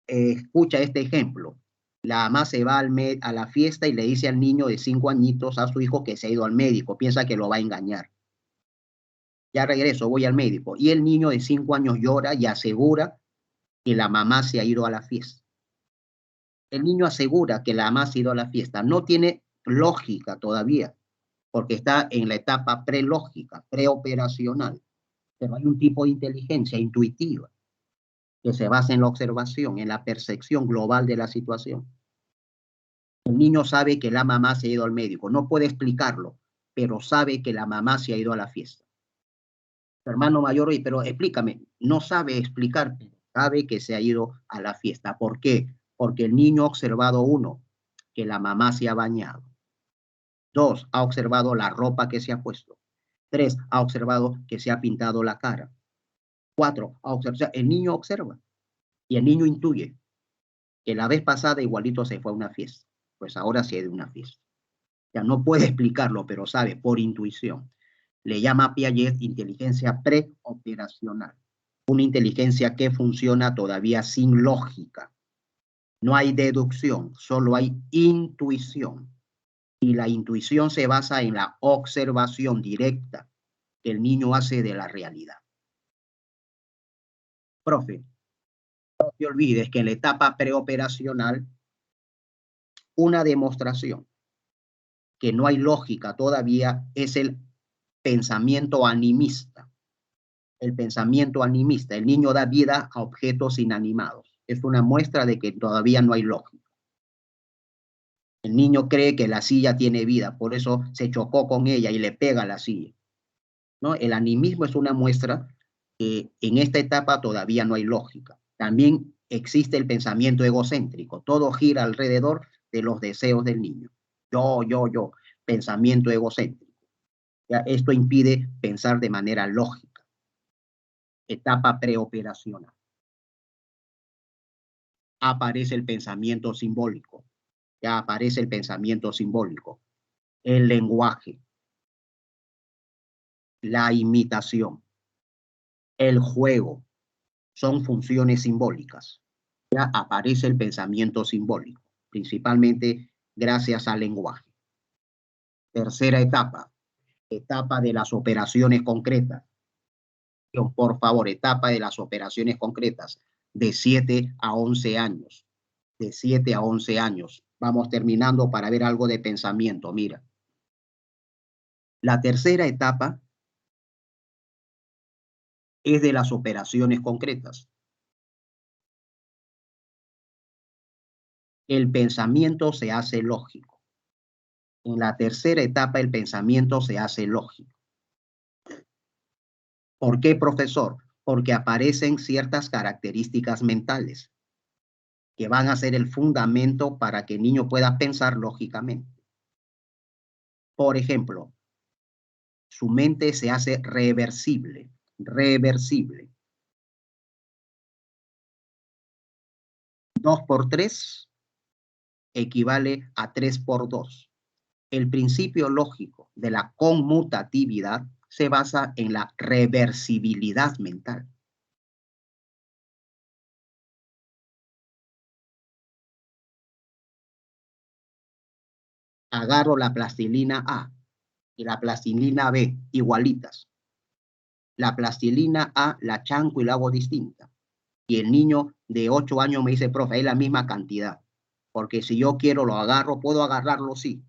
A: Escucha este ejemplo. La mamá se va a la fiesta y le dice al niño de 5 añitos, a su hijo, que se ha ido al médico. Piensa que lo va a engañar. Ya regreso, voy al médico. Y el niño de 5 años llora y asegura que la mamá se ha ido a la fiesta. El niño asegura que la mamá se ha ido a la fiesta. No tiene lógica todavía, porque está en la etapa prelógica, preoperacional. Pero hay un tipo de inteligencia intuitiva que se basa en la observación, en la percepción global de la situación. El niño sabe que la mamá se ha ido al médico. No puede explicarlo, pero sabe que la mamá se ha ido a la fiesta. Su hermano mayor, oye, pero explícame, no sabe explicar, pero sabe que se ha ido a la fiesta. ¿Por qué? Porque el niño ha observado, 1, que la mamá se ha bañado. 2, ha observado la ropa que se ha puesto. 3, ha observado que se ha pintado la cara. 4, o sea, el niño observa y el niño intuye que la vez pasada igualito se fue a una fiesta. Pues ahora sí hay de una fiesta. Ya no puede explicarlo, pero sabe por intuición. Le llama Piaget inteligencia preoperacional. Una inteligencia que funciona todavía sin lógica. No hay deducción, solo hay intuición. Y la intuición se basa en la observación directa que el niño hace de la realidad. Profe, no te olvides que en la etapa preoperacional, una demostración que no hay lógica todavía es el pensamiento animista. El pensamiento animista. El niño da vida a objetos inanimados. Es una muestra de que todavía no hay lógica. El niño cree que la silla tiene vida, por eso se chocó con ella y le pega a la silla, ¿no? El animismo es una muestra que en esta etapa todavía no hay lógica. También existe el pensamiento egocéntrico. Todo gira alrededor de los deseos del niño. Yo. Pensamiento egocéntrico. Ya, esto impide pensar de manera lógica. Etapa preoperacional. Aparece el pensamiento simbólico. Ya aparece el pensamiento simbólico. El lenguaje. La imitación. El juego. Son funciones simbólicas. Ya aparece el pensamiento simbólico, principalmente gracias al lenguaje. Tercera etapa. Etapa de las operaciones concretas. Por favor, etapa de las operaciones concretas. De 7 a 11 años. De 7 a 11 años. Vamos terminando para ver algo de pensamiento. Mira. La tercera etapa es de las operaciones concretas. El pensamiento se hace lógico. En la tercera etapa el pensamiento se hace lógico. ¿Por qué, profesor? Porque aparecen ciertas características mentales que van a ser el fundamento para que el niño pueda pensar lógicamente. Por ejemplo, su mente se hace reversible. 2 por 3 equivale a 3 por 2. El principio lógico de la conmutatividad se basa en la reversibilidad mental. Agarro la plastilina A y la plastilina B igualitas. La plastilina A la chanco y la hago distinta. Y el niño de 8 años me dice, profe, es la misma cantidad. Porque si yo quiero lo agarro, puedo agarrarlo, sí.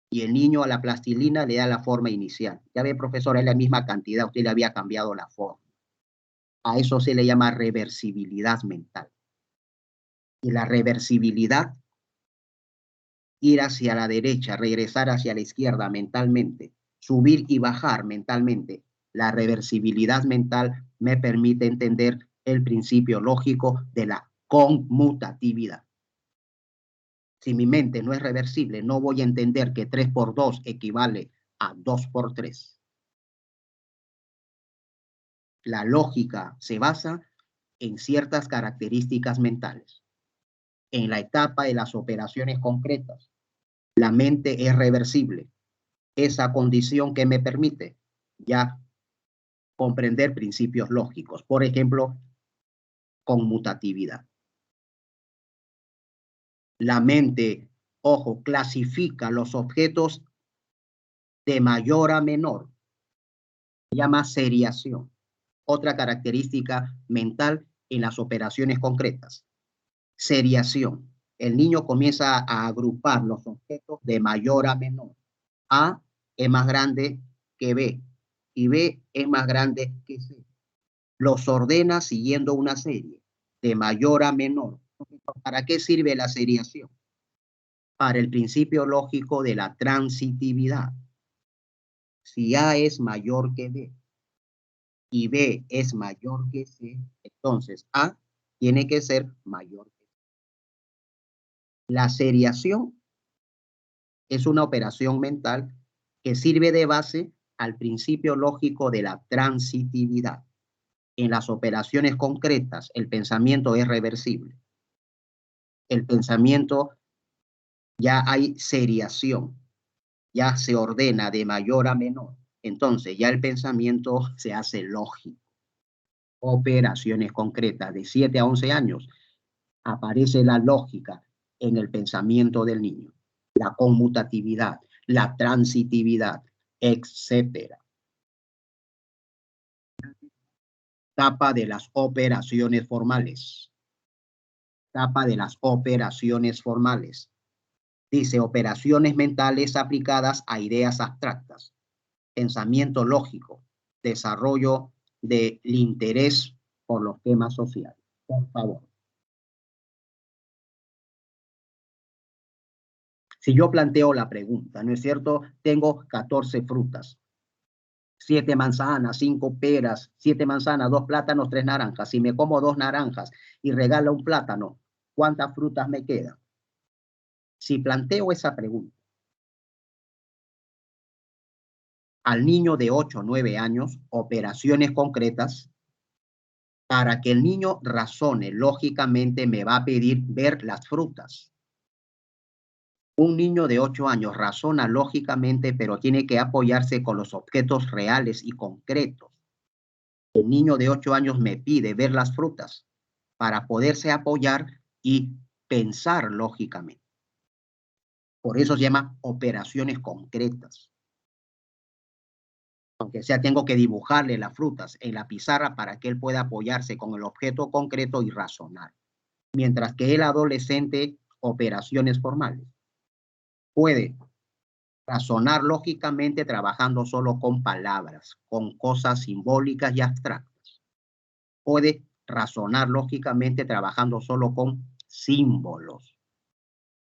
A: Y el niño a la plastilina le da la forma inicial. Ya ve, profesor, es la misma cantidad, usted le había cambiado la forma. A eso se le llama reversibilidad mental. Y la reversibilidad, ir hacia la derecha, regresar hacia la izquierda mentalmente, subir y bajar mentalmente. La reversibilidad mental me permite entender el principio lógico de la conmutatividad. Si mi mente no es reversible, no voy a entender que 3 por 2 equivale a 2 por 3. La lógica se basa en ciertas características mentales. En la etapa de las operaciones concretas, la mente es reversible. Esa condición que me permite ya comprender principios lógicos. Por ejemplo, conmutatividad. La mente, ojo, clasifica los objetos de mayor a menor. Se llama seriación. Otra característica mental en las operaciones concretas. Seriación. El niño comienza a agrupar los objetos de mayor a menor. A es más grande que B y B es más grande que C. Los ordena siguiendo una serie de mayor a menor. ¿Para qué sirve la seriación? Para el principio lógico de la transitividad. Si A es mayor que B y B es mayor que C, entonces A tiene que ser mayor que C. La seriación es una operación mental que sirve de base al principio lógico de la transitividad. En las operaciones concretas, el pensamiento es reversible. El pensamiento ya hay seriación, ya se ordena de mayor a menor. Entonces ya el pensamiento se hace lógico. Operaciones concretas de 7 a 11 años, aparece la lógica en el pensamiento del niño, la conmutatividad, la transitividad, etc. Etapa de las operaciones formales. Etapa de las operaciones formales. Dice operaciones mentales aplicadas a ideas abstractas, pensamiento lógico, desarrollo del interés por los temas sociales. Por favor. Si yo planteo la pregunta, ¿no es cierto? Tengo 14 frutas, 7 manzanas, 5 peras, 7 manzanas, 2 plátanos, 3 naranjas. Si me como 2 naranjas y regalo un plátano, ¿cuántas frutas me quedan? Si planteo esa pregunta al niño de 8 o 9 años, operaciones concretas, para que el niño razone lógicamente me va a pedir ver las frutas. Un niño de 8 años razona lógicamente, pero tiene que apoyarse con los objetos reales y concretos. El niño de 8 años me pide ver las frutas para poderse apoyar y pensar lógicamente. Por eso se llama operaciones concretas. Aunque sea, tengo que dibujarle las frutas en la pizarra para que él pueda apoyarse con el objeto concreto y razonar. Mientras que el adolescente, operaciones formales. Puede razonar lógicamente trabajando solo con palabras, con cosas simbólicas y abstractas. Puede razonar lógicamente trabajando solo con símbolos.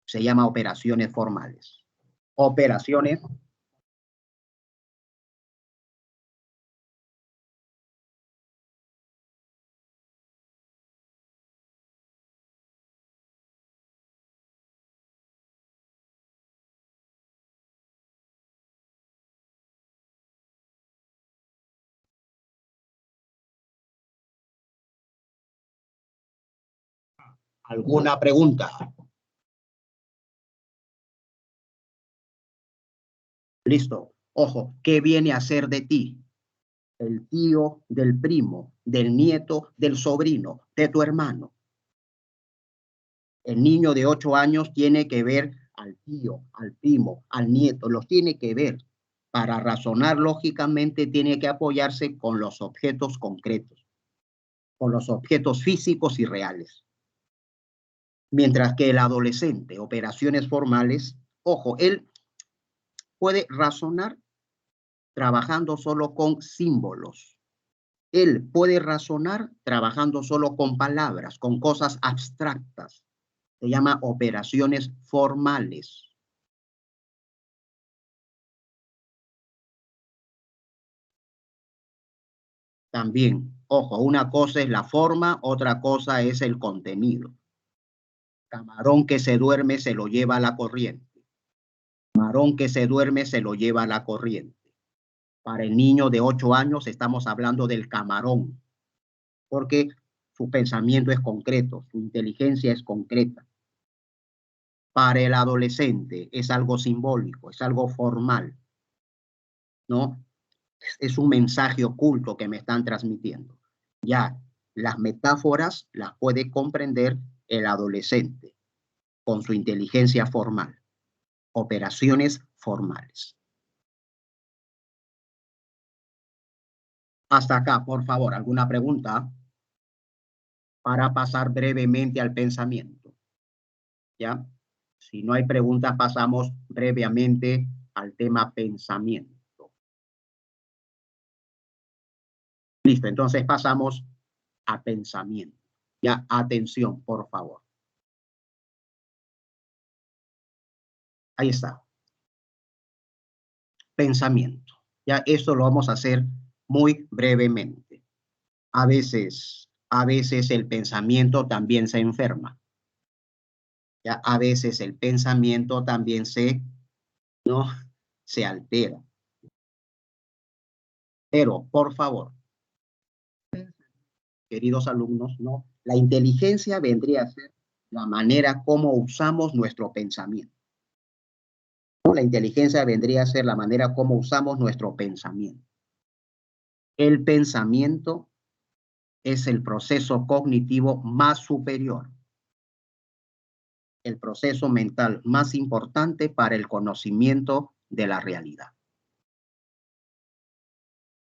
A: Se llama operaciones formales. Operaciones ¿Alguna pregunta? Listo. Ojo, ¿qué viene a ser de ti? El tío, del primo, del nieto, del sobrino, de tu hermano. El niño de 8 años tiene que ver al tío, al primo, al nieto, los tiene que ver. Para razonar lógicamente tiene que apoyarse con los objetos concretos, con los objetos físicos y reales. Mientras que el adolescente, operaciones formales, ojo, él puede razonar trabajando solo con símbolos. Él puede razonar trabajando solo con palabras, con cosas abstractas. Se llama operaciones formales. También, ojo, una cosa es la forma, otra cosa es el contenido. Camarón que se duerme se lo lleva a la corriente. Camarón que se duerme se lo lleva a la corriente. Para el niño de 8 años estamos hablando del camarón, porque su pensamiento es concreto, su inteligencia es concreta. Para el adolescente es algo simbólico, es algo formal, ¿no? Es un mensaje oculto que me están transmitiendo. Ya, las metáforas las puede comprender el adolescente con su inteligencia formal, operaciones formales. Hasta acá, por favor, ¿alguna pregunta? Para pasar brevemente al pensamiento. ¿Ya? Si no hay preguntas, pasamos brevemente al tema pensamiento. Listo, entonces pasamos a pensamiento. Ya, atención, por favor. Ahí está. Pensamiento. Ya, esto lo vamos a hacer muy brevemente. A veces el pensamiento también se enferma. Ya, a veces el pensamiento también ¿no? se altera. Pero, por favor, queridos alumnos, ¿no? La inteligencia vendría a ser la manera como usamos nuestro pensamiento. ¿No? La inteligencia vendría a ser la manera como usamos nuestro pensamiento. El pensamiento es el proceso cognitivo más superior, el proceso mental más importante para el conocimiento de la realidad.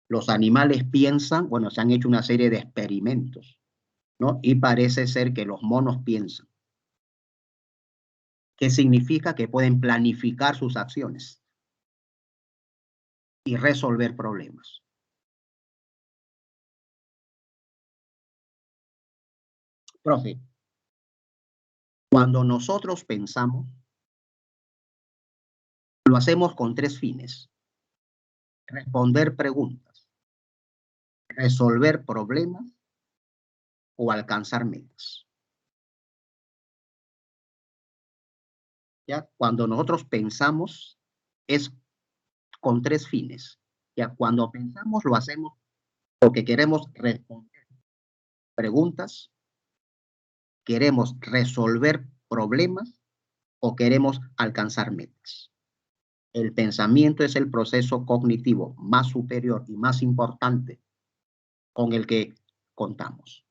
A: Los animales piensan, bueno, se han hecho una serie de experimentos, ¿no? Y parece ser que los monos piensan. ¿Qué significa? Que pueden planificar sus acciones y resolver problemas. Profe, cuando nosotros pensamos, lo hacemos con 3 fines. Responder preguntas, resolver problemas o alcanzar metas. ¿Ya? Cuando nosotros pensamos es con 3 fines. ¿Ya? Cuando pensamos lo hacemos porque queremos responder preguntas, queremos resolver problemas o queremos alcanzar metas. El pensamiento es el proceso cognitivo más superior y más importante con el que contamos.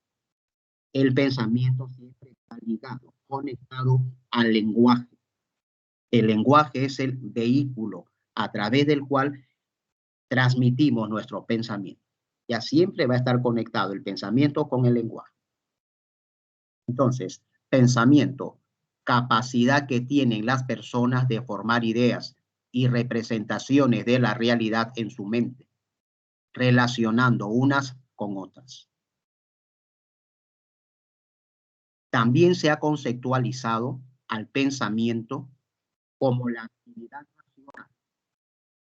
A: El pensamiento siempre está ligado, conectado al lenguaje. El lenguaje es el vehículo a través del cual transmitimos nuestro pensamiento. Ya siempre va a estar conectado el pensamiento con el lenguaje. Entonces, pensamiento, capacidad que tienen las personas de formar ideas y representaciones de la realidad en su mente, relacionando unas con otras. También se ha conceptualizado al pensamiento como la actividad racional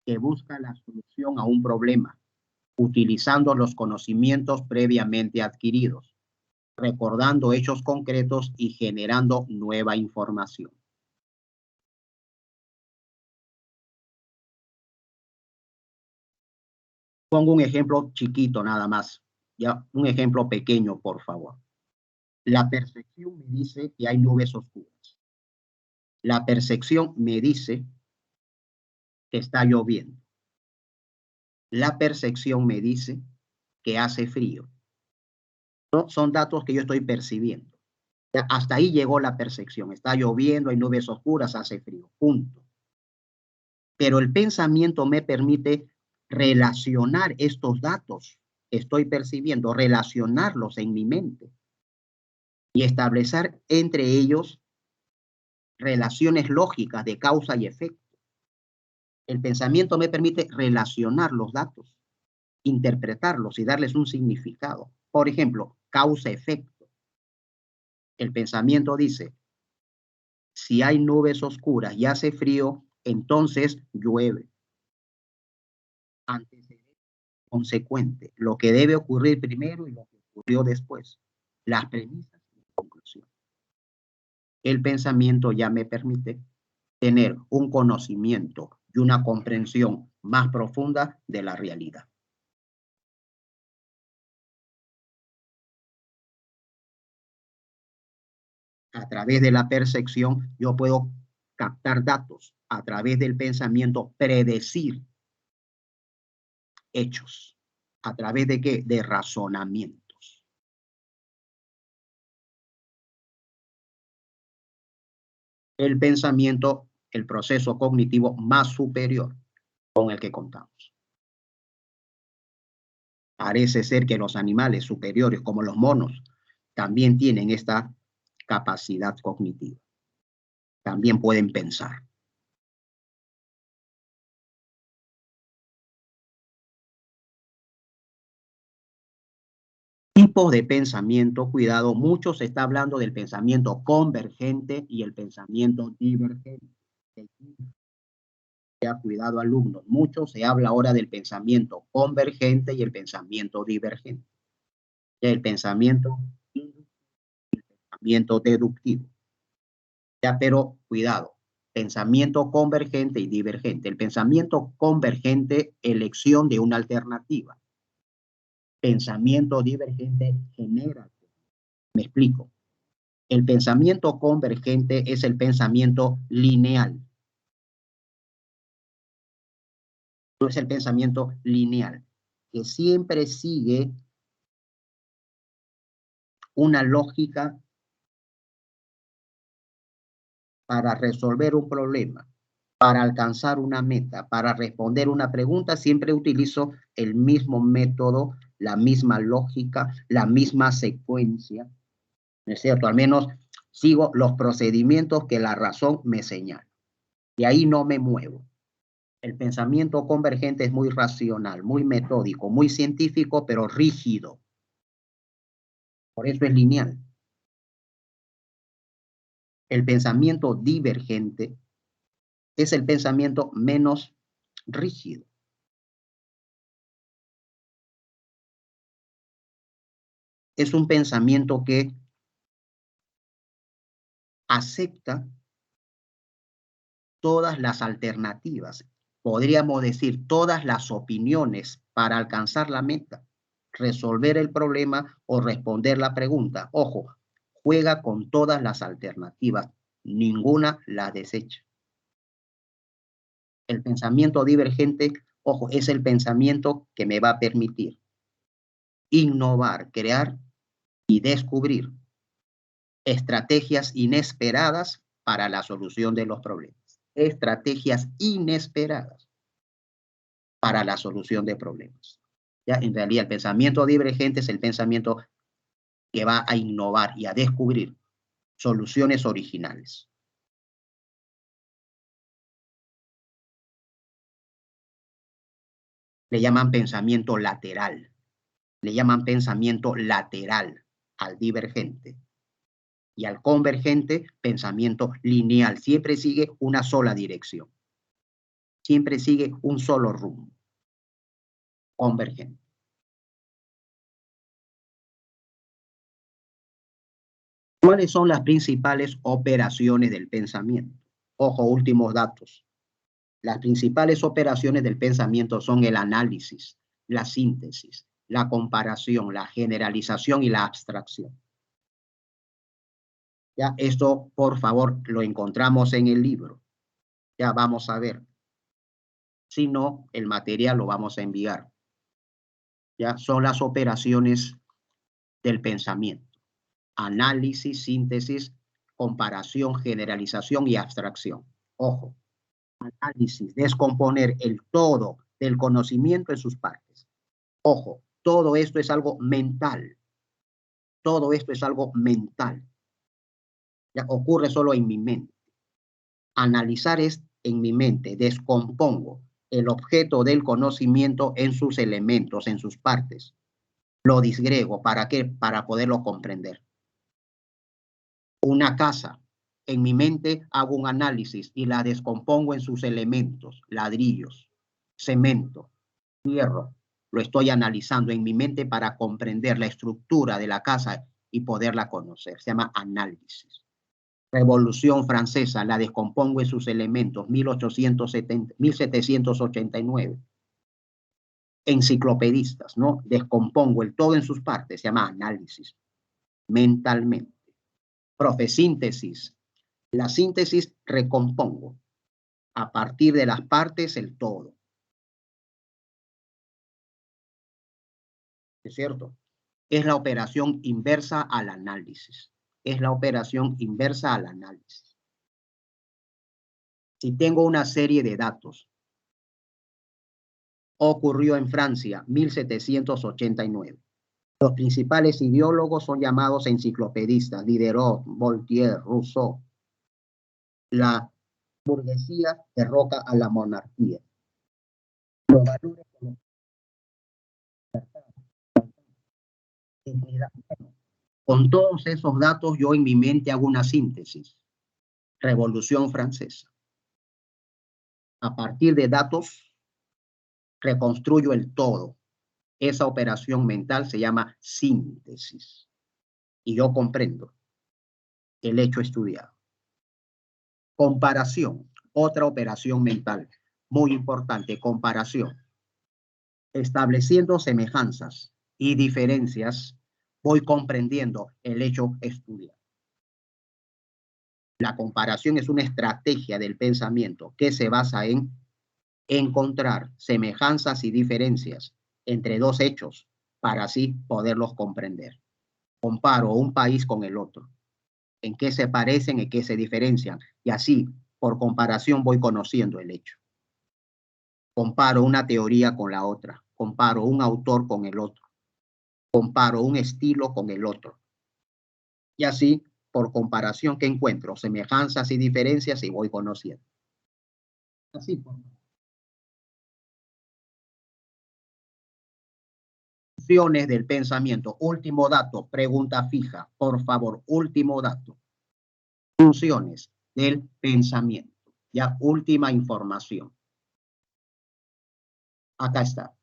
A: que busca la solución a un problema, utilizando los conocimientos previamente adquiridos, recordando hechos concretos y generando nueva información. Pongo un ejemplo chiquito nada más, ya un ejemplo pequeño, por favor. La percepción me dice que hay nubes oscuras. La percepción me dice que está lloviendo. La percepción me dice que hace frío. ¿No? Son datos que yo estoy percibiendo. Hasta ahí llegó la percepción. Está lloviendo, hay nubes oscuras, hace frío. Punto. Pero el pensamiento me permite relacionar estos datos que estoy percibiendo, relacionarlos en mi mente y establecer entre ellos relaciones lógicas de causa y efecto. El pensamiento me permite relacionar los datos, interpretarlos y darles un significado. Por ejemplo, causa-efecto. El pensamiento dice, si hay nubes oscuras y hace frío, entonces llueve. Antecedente, consecuente, lo que debe ocurrir primero y lo que ocurrió después. Las premisas y la conclusión. El pensamiento ya me permite tener un conocimiento y una comprensión más profunda de la realidad. A través de la percepción, yo puedo captar datos. A través del pensamiento, predecir hechos. ¿A través de qué? De razonamientos. El pensamiento, el proceso cognitivo más superior con el que contamos. Parece ser que los animales superiores, como los monos, también tienen esta capacidad cognitiva. También pueden pensar. Tipos de pensamiento, cuidado, mucho se está hablando del pensamiento convergente y el pensamiento divergente. Cuidado, alumnos, mucho se habla ahora del pensamiento convergente y el pensamiento divergente. El pensamiento deductivo. Ya, pero cuidado, pensamiento convergente y divergente. El pensamiento convergente, elección de una alternativa. Pensamiento divergente genera. Me explico. El pensamiento convergente es el pensamiento lineal. No es el pensamiento lineal, que siempre sigue una lógica para resolver un problema, para alcanzar una meta, para responder una pregunta. Siempre utilizo el mismo método, la misma lógica, la misma secuencia. ¿No es cierto? Al menos sigo los procedimientos que la razón me señala. Y ahí no me muevo. El pensamiento convergente es muy racional, muy metódico, muy científico, pero rígido. Por eso es lineal. El pensamiento divergente es el pensamiento menos rígido. Es un pensamiento que acepta todas las alternativas, podríamos decir todas las opiniones para alcanzar la meta, resolver el problema o responder la pregunta. Ojo, juega con todas las alternativas, ninguna la desecha. El pensamiento divergente, ojo, es el pensamiento que me va a permitir innovar, crear y descubrir estrategias inesperadas para la solución de los problemas. Estrategias inesperadas para la solución de problemas. ¿Ya? En realidad, el pensamiento divergente es el pensamiento que va a innovar y a descubrir soluciones originales. Le llaman pensamiento lateral. Le llaman pensamiento lateral al divergente. Y al convergente, pensamiento lineal. Siempre sigue una sola dirección. Siempre sigue un solo rumbo. Convergente. ¿Cuáles son las principales operaciones del pensamiento? Ojo, últimos datos. Las principales operaciones del pensamiento son el análisis, la síntesis, la comparación, la generalización y la abstracción. Ya, esto, por favor, lo encontramos en el libro. Ya vamos a ver. Si no, el material lo vamos a enviar. Ya, son las operaciones del pensamiento. Análisis, síntesis, comparación, generalización y abstracción. Ojo, análisis, descomponer el todo del conocimiento en sus partes. Ojo, todo esto es algo mental. Todo esto es algo mental. Ya ocurre solo en mi mente. Analizar es en mi mente, descompongo el objeto del conocimiento en sus elementos, en sus partes. Lo disgrego, ¿para qué? Para poderlo comprender. Una casa, en mi mente hago un análisis y la descompongo en sus elementos, ladrillos, cemento, hierro. Lo estoy analizando en mi mente para comprender la estructura de la casa y poderla conocer. Se llama análisis. Revolución Francesa, la descompongo en sus elementos, 1789. Enciclopedistas, ¿no? Descompongo el todo en sus partes, se llama análisis, mentalmente. Profesíntesis, la síntesis recompongo a partir de las partes el todo. ¿Es cierto? Es la operación inversa al análisis. Es la operación inversa al análisis. Si tengo una serie de datos, ocurrió en Francia, 1789. Los principales ideólogos son llamados enciclopedistas, Diderot, Voltaire, Rousseau. La burguesía derroca a la monarquía. Los valores con todos esos datos, yo en mi mente hago una síntesis. Revolución Francesa. A partir de datos, reconstruyo el todo. Esa operación mental se llama síntesis. Y yo comprendo el hecho estudiado. Comparación, otra operación mental muy importante, comparación. Estableciendo semejanzas y diferencias, voy comprendiendo el hecho estudiado. La comparación es una estrategia del pensamiento que se basa en encontrar semejanzas y diferencias entre dos hechos para así poderlos comprender. Comparo un país con el otro. En qué se parecen, en qué se diferencian. Y así, por comparación, voy conociendo el hecho. Comparo una teoría con la otra. Comparo un autor con el otro. Comparo un estilo con el otro. Y así, por comparación, que encuentro semejanzas y diferencias y voy conociendo. Así, por funciones del pensamiento. Último dato, pregunta fija, por favor, último dato. Funciones del pensamiento. Ya, última información. Acá está.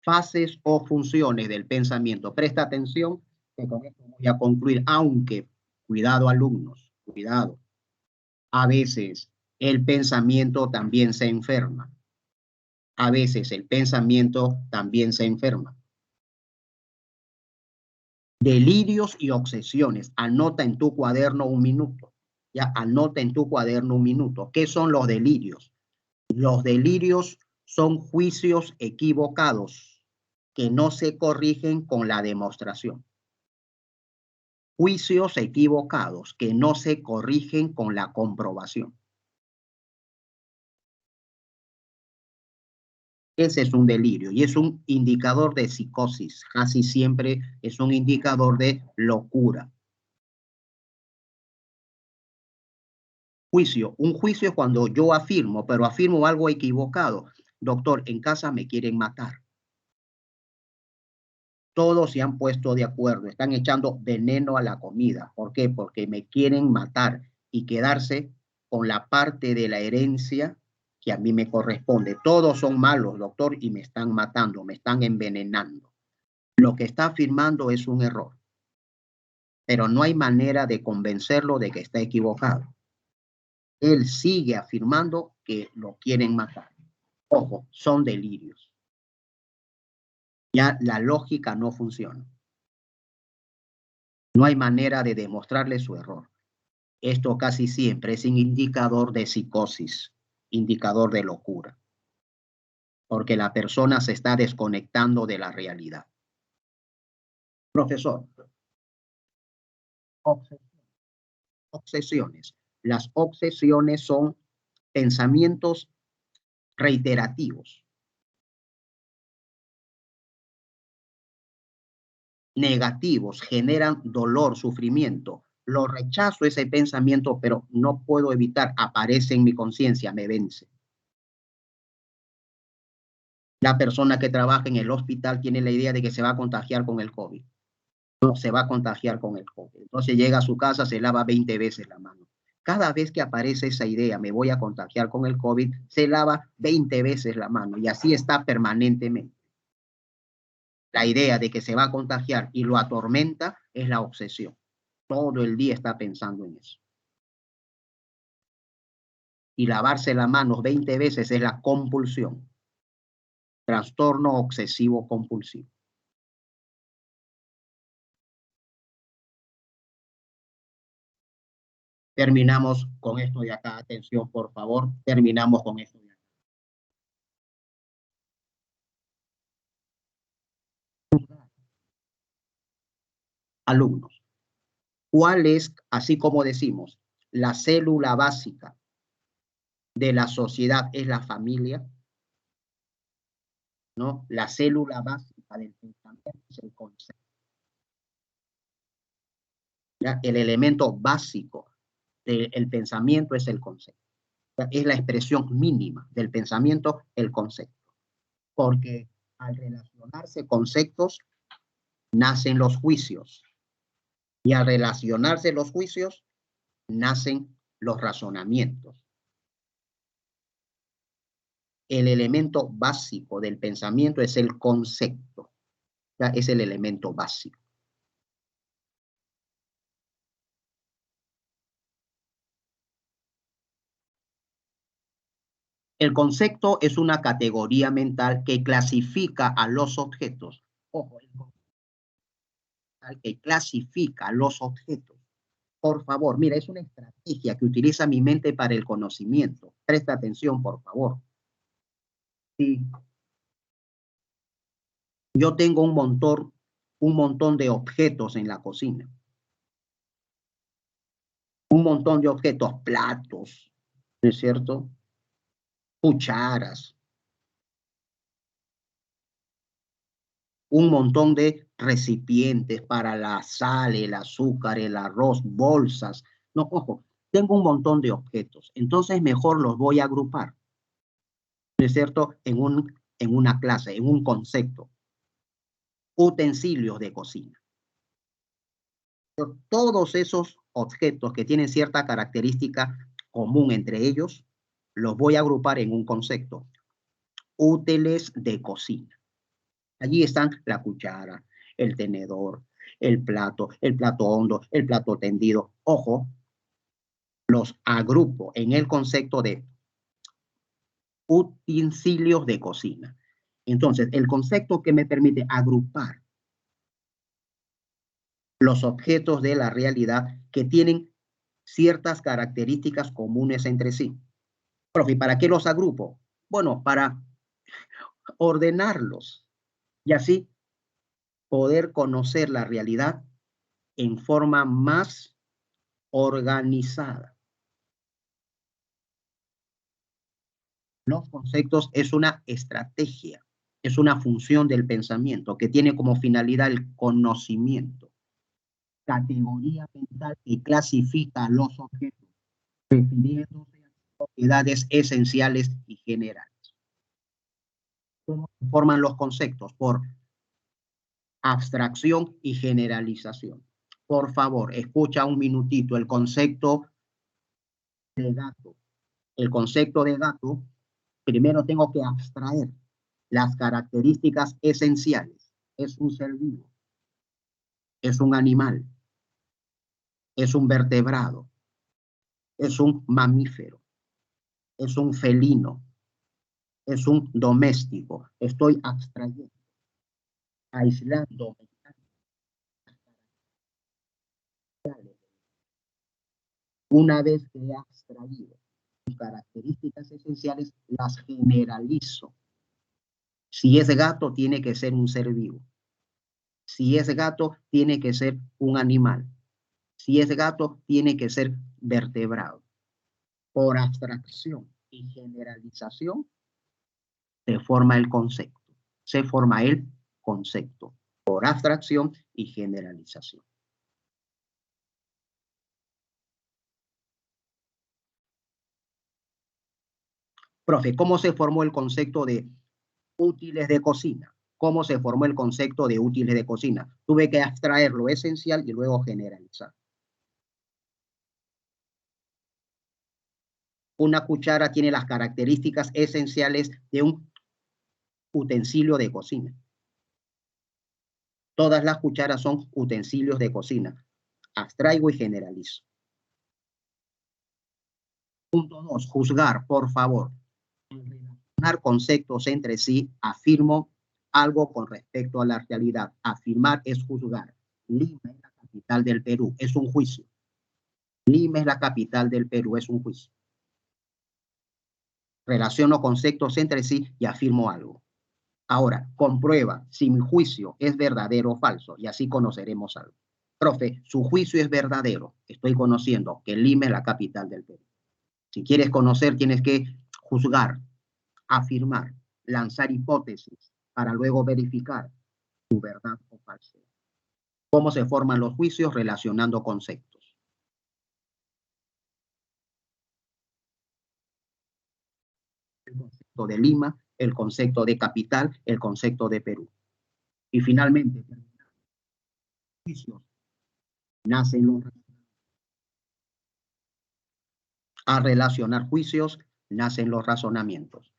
A: Fases o funciones del pensamiento. Presta atención, que con esto voy a concluir, aunque, cuidado alumnos, cuidado. A veces el pensamiento también se enferma. A veces el pensamiento también se enferma. Delirios y obsesiones. Anota en tu cuaderno un minuto. Ya, anota en tu cuaderno un minuto. ¿Qué son los delirios? Los delirios son juicios equivocados que no se corrigen con la demostración. Juicios equivocados que no se corrigen con la comprobación. Ese es un delirio y es un indicador de psicosis. Casi siempre es un indicador de locura. Juicio. Un juicio es cuando yo afirmo, pero afirmo algo equivocado. Doctor, en casa me quieren matar. Todos se han puesto de acuerdo, están echando veneno a la comida. ¿Por qué? Porque me quieren matar y quedarse con la parte de la herencia que a mí me corresponde. Todos son malos, doctor, y me están matando, me están envenenando. Lo que está afirmando es un error, pero no hay manera de convencerlo de que está equivocado. Él sigue afirmando que lo quieren matar. Ojo, son delirios. Ya la lógica no funciona. No hay manera de demostrarle su error. Esto casi siempre es un indicador de psicosis, indicador de locura, porque la persona se está desconectando de la realidad. Profesor, obsesiones. Las obsesiones son pensamientos reiterativos, negativos, generan dolor, sufrimiento. Lo rechazo ese pensamiento, pero no puedo evitar, aparece en mi conciencia, me vence. La persona que trabaja en el hospital tiene la idea de que se va a contagiar con el COVID. No se va a contagiar con el COVID. Entonces llega a su casa, se lava 20 veces la mano. Cada vez que aparece esa idea, me voy a contagiar con el COVID, se lava 20 veces la mano y así está permanentemente. La idea de que se va a contagiar y lo atormenta es la obsesión. Todo el día está pensando en eso. Y lavarse las manos 20 veces es la compulsión. Trastorno obsesivo compulsivo. Terminamos con esto de acá. Atención, por favor. Terminamos con esto de acá. Alumnos. ¿Cuál es, así como decimos, la célula básica de la sociedad es la familia? ¿No? La célula básica del pensamiento es el concepto. ¿Ya? El elemento básico del pensamiento es el concepto. Es la expresión mínima del pensamiento, el concepto. Porque al relacionarse conceptos, nacen los juicios. Y al relacionarse los juicios, nacen los razonamientos. El elemento básico del pensamiento es el concepto. ¿Ya? Es el elemento básico. El concepto es una categoría mental que clasifica a los objetos. Ojo, el concepto que clasifica a los objetos. Por favor, mira, es una estrategia que utiliza mi mente para el conocimiento. Presta atención, por favor. Sí. Yo tengo un montón de objetos en la cocina. Un montón de objetos, platos, ¿no es cierto? Cucharas. Un montón de recipientes para la sal, el azúcar, el arroz, bolsas. No, ojo, tengo un montón de objetos. Entonces mejor los voy a agrupar, ¿no es cierto? En una clase, en un concepto. Utensilios de cocina. Todos esos objetos que tienen cierta característica común entre ellos, los voy a agrupar en un concepto. Útiles de cocina. Allí están la cuchara, el tenedor, el plato hondo, el plato tendido. Ojo, los agrupo en el concepto de utensilios de cocina. Entonces, el concepto que me permite agrupar los objetos de la realidad que tienen ciertas características comunes entre sí. Profe, ¿para qué los agrupo? Bueno, para ordenarlos y así poder conocer la realidad en forma más organizada. Los conceptos es una estrategia, es una función del pensamiento que tiene como finalidad el conocimiento. Categoría mental que clasifica los objetos, refiriéndose a propiedades esenciales y generales. ¿Cómo se forman los conceptos? Por abstracción y generalización. Por favor, escucha un minutito el concepto de gato. El concepto de gato, primero tengo que abstraer las características esenciales. Es un ser vivo, es un animal, es un vertebrado, es un mamífero, es un felino, es un doméstico. Estoy abstrayendo, aislando Una vez que he abstraído sus características esenciales, las generalizo. Si es gato, tiene que ser un ser vivo. Si es gato, tiene que ser un animal. Si es gato, tiene que ser vertebrado. Por abstracción y generalización, se forma el concepto. Se forma el concepto. Por abstracción y generalización. Profe, ¿cómo se formó el concepto de útiles de cocina? ¿Cómo se formó el concepto de útiles de cocina? Tuve que abstraer lo esencial y luego generalizar. Una cuchara tiene las características esenciales de un utensilio de cocina. Todas las cucharas son utensilios de cocina. Abstraigo y generalizo. Punto 2. Juzgar, por favor. Relacionar conceptos entre sí, afirmo algo con respecto a la realidad. Afirmar es juzgar. Lima es la capital del Perú, es un juicio. Lima es la capital del Perú, es un juicio. Relaciono conceptos entre sí y afirmo algo. Ahora, comprueba si mi juicio es verdadero o falso y así conoceremos algo. Profe, su juicio es verdadero. Estoy conociendo que Lima es la capital del Perú. Si quieres conocer, tienes que juzgar, afirmar, lanzar hipótesis para luego verificar su verdad o falsedad. ¿Cómo se forman los juicios? Relacionando conceptos. El concepto de Lima, el concepto de capital, el concepto de Perú. Y finalmente, juicios nacen los a relacionar juicios nacen los razonamientos.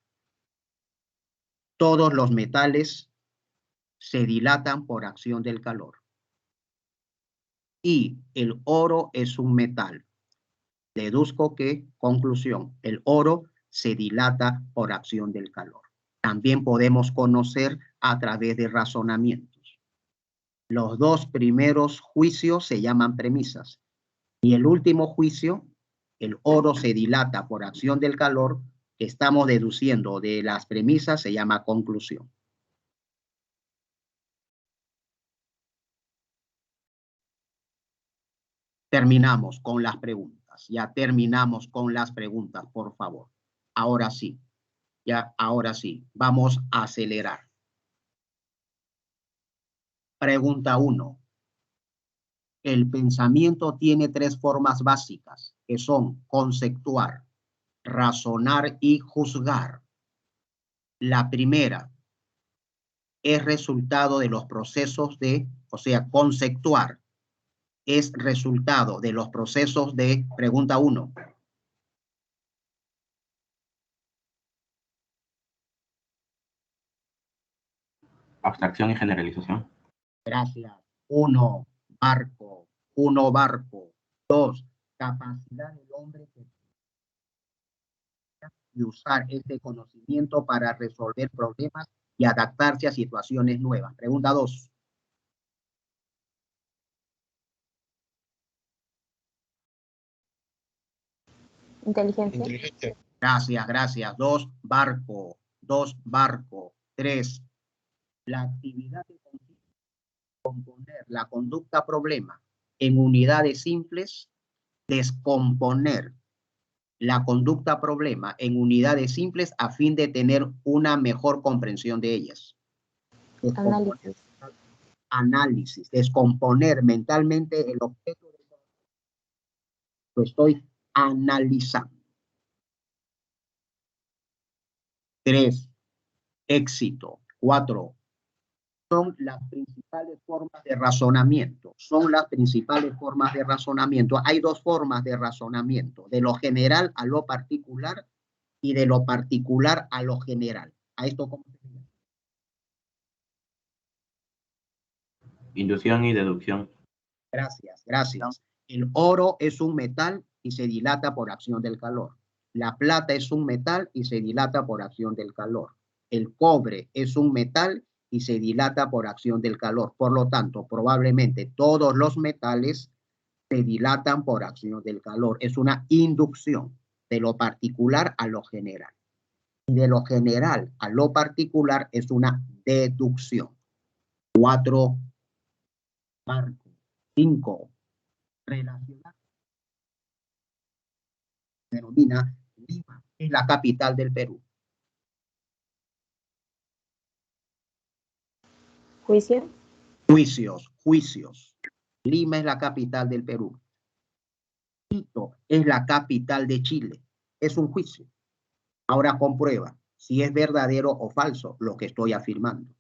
A: Todos los metales se dilatan por acción del calor. Y el oro es un metal. Deduzco que, conclusión, el oro se dilata por acción del calor. También podemos conocer a través de razonamientos. Los dos primeros juicios se llaman premisas. Y el último juicio, el oro se dilata por acción del calor, que estamos deduciendo de las premisas, se llama conclusión. Terminamos con las preguntas. Ya terminamos con las preguntas, por favor. Ahora sí. Ya, ahora sí. Vamos a acelerar. Pregunta 1. El pensamiento tiene tres formas básicas, que son conceptuar, razonar y juzgar. La primera es resultado de los procesos de, o sea, conceptuar, es resultado de los procesos de, pregunta 1.
C: Abstracción y generalización.
A: Gracias. 1, barco. 1, barco. 2, capacidad del hombre de usar este conocimiento para resolver problemas y adaptarse a situaciones nuevas. Pregunta 2.
B: Inteligencia.
A: Gracias, gracias. 2, barco. 2, barco. 3, la actividad que consiste en componer la conducta problema en unidades simples, descomponer la conducta problema en unidades simples a fin de tener una mejor comprensión de ellas.
B: Análisis.
A: Análisis, descomponer mentalmente el objeto de lo estoy analizando. 3, éxito. 4, son las principales formas de razonamiento. Son las principales formas de razonamiento. Hay dos formas de razonamiento, de lo general a lo particular y de lo particular a lo general. ¿A esto cómo se llama?
C: Inducción y deducción.
A: Gracias, gracias. El oro es un metal y se dilata por acción del calor. La plata es un metal y se dilata por acción del calor. El cobre es un metal y se dilata por acción del calor. Por lo tanto, probablemente todos los metales se dilatan por acción del calor. Es una inducción de lo particular a lo general. Y de lo general a lo particular es una deducción. 4, marco. 5, relacionar. Se denomina Lima, es la capital del Perú.
B: ¿Juicio?
A: Juicios. Lima es la capital del Perú. Quito es la capital de Chile. Es un juicio. Ahora comprueba si es verdadero o falso lo que estoy afirmando.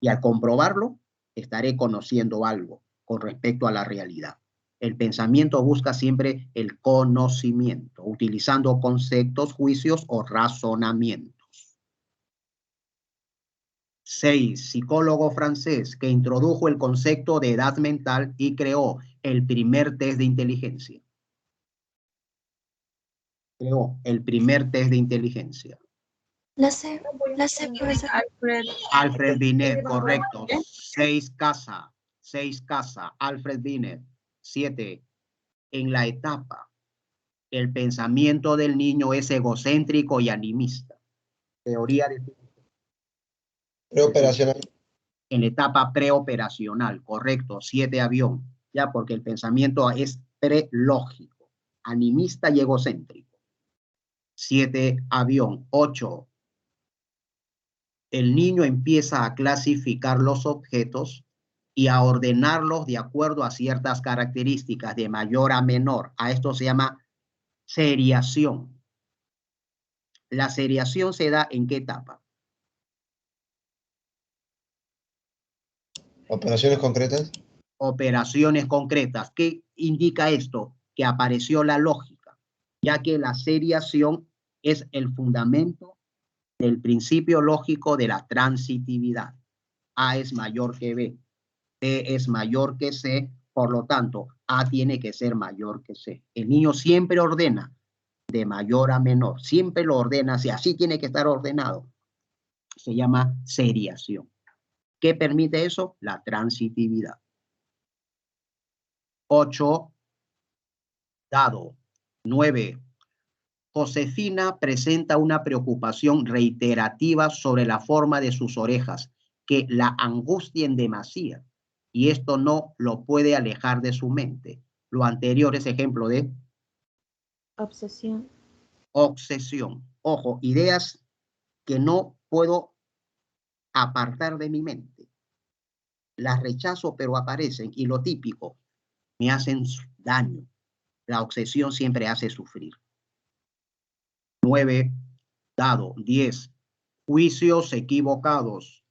A: Y al comprobarlo, estaré conociendo algo con respecto a la realidad. El pensamiento busca siempre el conocimiento, utilizando conceptos, juicios o razonamientos. 6. Psicólogo francés que introdujo el concepto de edad mental y creó el primer test de inteligencia.
D: La C, profesor.
A: Alfred Binet, correcto. 6 casa, Alfred Binet. 7. En la etapa, el pensamiento del niño es egocéntrico y animista. Teoría de
E: Preoperacional.
A: en la etapa preoperacional, correcto. 7, avión, ya, porque el pensamiento es prelógico, animista y egocéntrico. 7, avión. 8, el niño empieza a clasificar los objetos y a ordenarlos de acuerdo a ciertas características, de mayor a menor. A esto se llama seriación. ¿La seriación se da en qué etapa?
E: Operaciones concretas.
A: Operaciones concretas. ¿Qué indica esto? Que apareció la lógica, ya que la seriación es el fundamento del principio lógico de la transitividad. A es mayor que B, B es mayor que C, por lo tanto, A tiene que ser mayor que C. El niño siempre ordena de mayor a menor, siempre lo ordena así tiene que estar ordenado. Se llama seriación. ¿Qué permite eso? La transitividad. 8, dado. 9. Josefina presenta una preocupación reiterativa sobre la forma de sus orejas, que la angustien demasiado, y esto no lo puede alejar de su mente. Lo anterior es ejemplo de
B: Obsesión.
A: obsesión. Ojo, ideas que no puedo apartar de mi mente. Las rechazo, pero aparecen, y lo típico, me hacen daño. La obsesión siempre hace sufrir. 9, dado. 10, juicios equivocados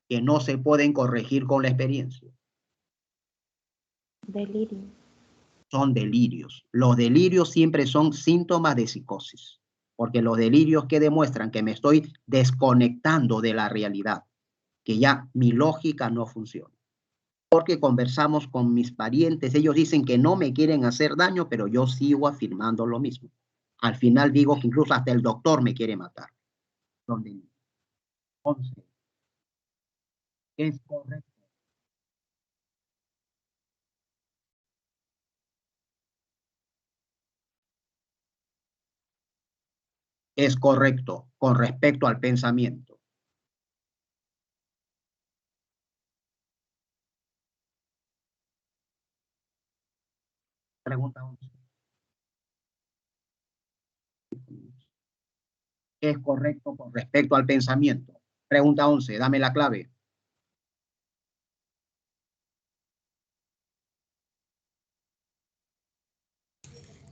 A: que no se pueden corregir con la experiencia.
B: Delirio.
A: Son delirios. Los delirios siempre son síntomas de psicosis, porque los delirios que demuestran que me estoy desconectando de la realidad, que ya mi lógica no funciona. Porque conversamos con mis parientes, ellos dicen que no me quieren hacer daño, pero yo sigo afirmando lo mismo. Al final digo que incluso hasta el doctor me quiere matar. 11. Es correcto. Es correcto con respecto al pensamiento. Pregunta 11. Es correcto con respecto al pensamiento. Pregunta 11. Dame la clave.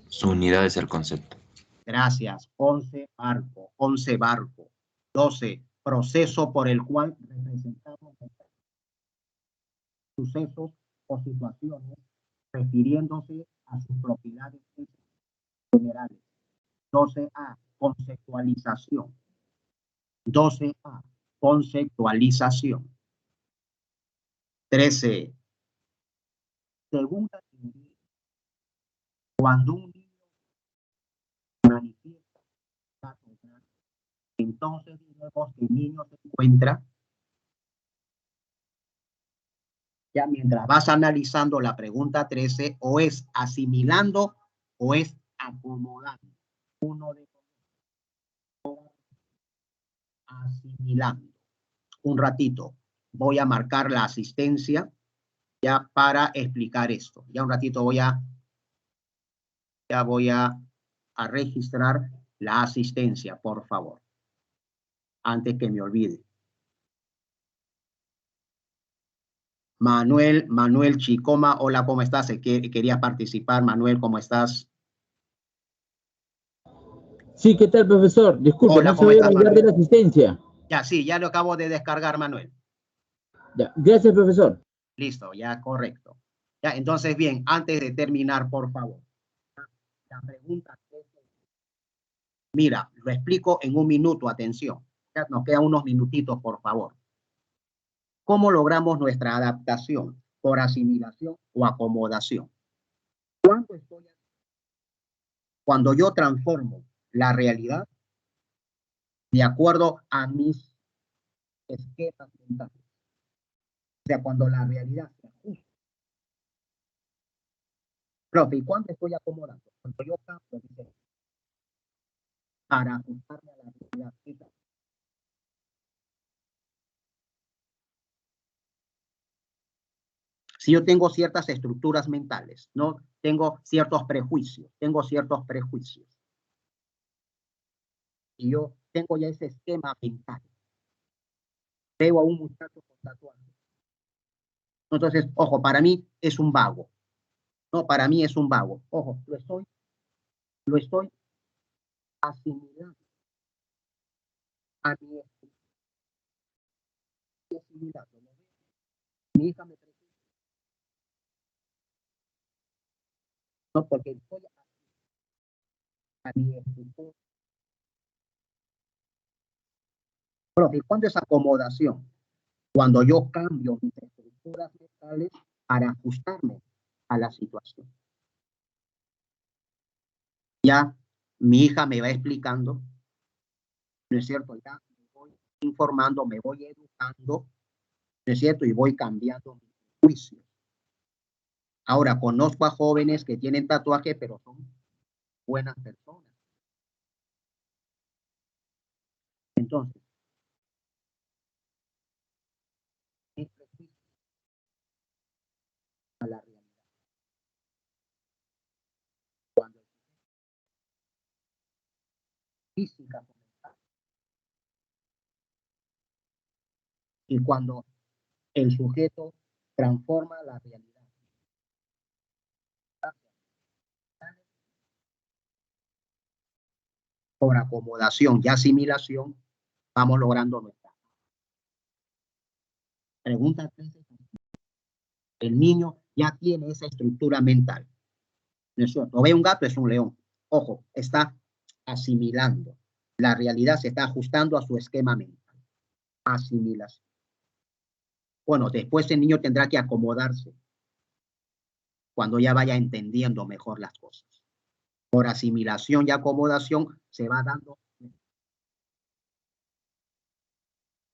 F: Su unidad es el concepto.
A: Gracias. 11, barco. 11, barco. 12, proceso por el cual representamos sucesos o situaciones refiriéndose a sus propiedades generales. 12A, conceptualización. 12A, conceptualización. 13, segunda teoría, cuando un niño manifiesta, entonces diremos que el niño se encuentra Ya mientras vas analizando la pregunta 13, o es asimilando o es acomodando. Uno de asimilando. Un ratito. Voy a marcar la asistencia ya para explicar esto. Ya un ratito voy a registrar la asistencia, por favor. Antes que me olvide. Manuel Chicoma, hola, ¿cómo estás? Quería participar. Manuel, ¿cómo estás?
E: Sí, ¿qué tal, profesor? Disculpe,
A: Hola,
E: no se
A: ¿cómo
E: vaya a
A: estás,
E: olvidar de la
A: Manuel?
E: asistencia.
A: Ya, sí, ya lo acabo de descargar, Manuel.
E: Ya, gracias, profesor.
A: Listo, ya, correcto. Ya, entonces, bien, antes de terminar, por favor. La pregunta es, mira, lo explico en un minuto, atención. Ya nos quedan unos minutitos, por favor. ¿Cómo logramos nuestra adaptación? ¿Por asimilación o acomodación? Cuando yo transformo la realidad de acuerdo a mis esquemas mentales. O sea, cuando la realidad se ajusta. Profe, ¿y cuándo estoy acomodando? Cuando yo cambio para ajustarme a la realidad. Si yo tengo ciertas estructuras mentales, ¿no? Tengo ciertos prejuicios. Y yo tengo ya ese esquema mental. Veo a un muchacho con tatuajes. Entonces, ojo, para mí es un vago. No, para mí es un vago. Ojo, lo estoy asimilando a mi asimilando. Mi hija me pregunta, no, porque estoy a mi estructura. Profe, ¿cuándo es acomodación? Cuando yo cambio mis estructuras mentales para ajustarme a la situación. Ya mi hija me va explicando, ¿no es cierto? Ya me voy informando, me voy educando, ¿no es cierto? Y voy cambiando mi juicio. Ahora, conozco a jóvenes que tienen tatuaje, pero son buenas personas. Entonces, a la realidad. Cuando física y cuando el sujeto transforma la realidad. Por acomodación y asimilación, vamos logrando nuestra. Pregunta 3. El niño ya tiene esa estructura mental. ¿No es cierto? Ve un gato, es un león. Ojo, está asimilando. La realidad se está ajustando a su esquema mental. Asimilación. Bueno, después el niño tendrá que acomodarse cuando ya vaya entendiendo mejor las cosas. Por asimilación y acomodación se va dando.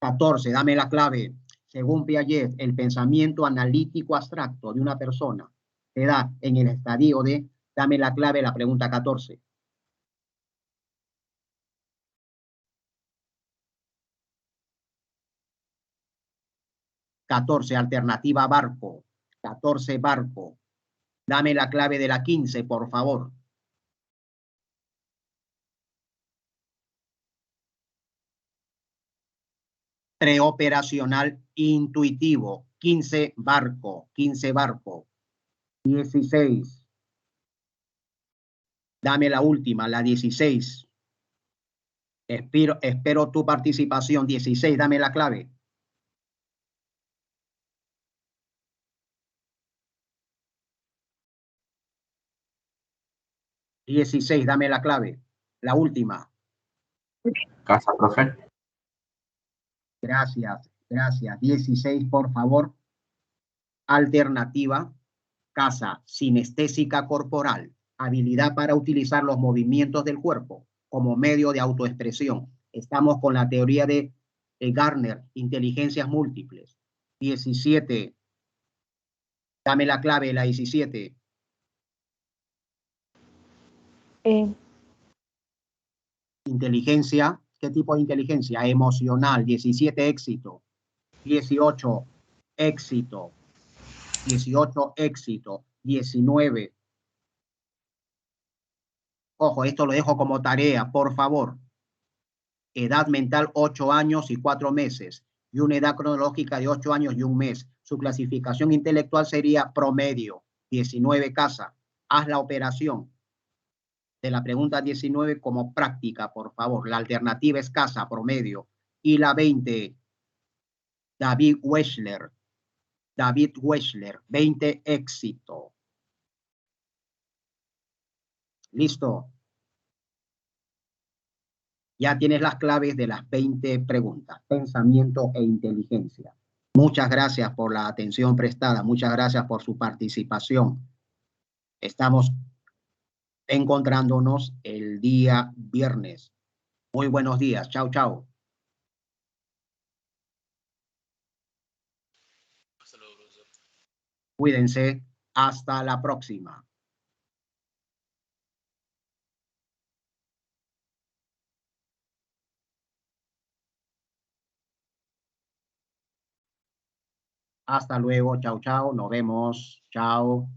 A: 14, dame la clave. Según Piaget, el pensamiento analítico abstracto de una persona se da en el estadio de, dame la clave, la pregunta 14. 14, alternativa barco. 14, barco. Dame la clave de la 15, por favor. Preoperacional intuitivo. 15, barco. 15, barco. 16. Dame la última, la 16. Espero tu participación. 16, dame la clave. $16, dame la clave. La última.
C: Casa, profe.
A: Gracias, gracias. 16, por favor. Alternativa, casa, sinestésica corporal, habilidad para utilizar los movimientos del cuerpo como medio de autoexpresión. Estamos con la teoría de Gardner, inteligencias múltiples. 17, Dame la clave, la 17. Inteligencia. ¿Qué tipo de inteligencia? Emocional. 17, éxito. 18, éxito. 18, éxito. 19. Ojo, esto lo dejo como tarea, por favor. Edad mental, 8 años y 4 meses. Y una edad cronológica de 8 años y 1 mes. Su clasificación intelectual sería promedio. 19 casa. Haz la operación de la pregunta 19 como práctica, por favor. La alternativa es casa, promedio. Y la 20, David Weschler. David Weschler, 20, éxito. ¿Listo? Ya tienes las claves de las 20 preguntas. Pensamiento e inteligencia. Muchas gracias por la atención prestada. Muchas gracias por su participación. Estamos encontrándonos el día viernes. Muy buenos días. Chao, chao. Cuídense. Hasta la próxima. Hasta luego. Chao, chao. Nos vemos. Chao.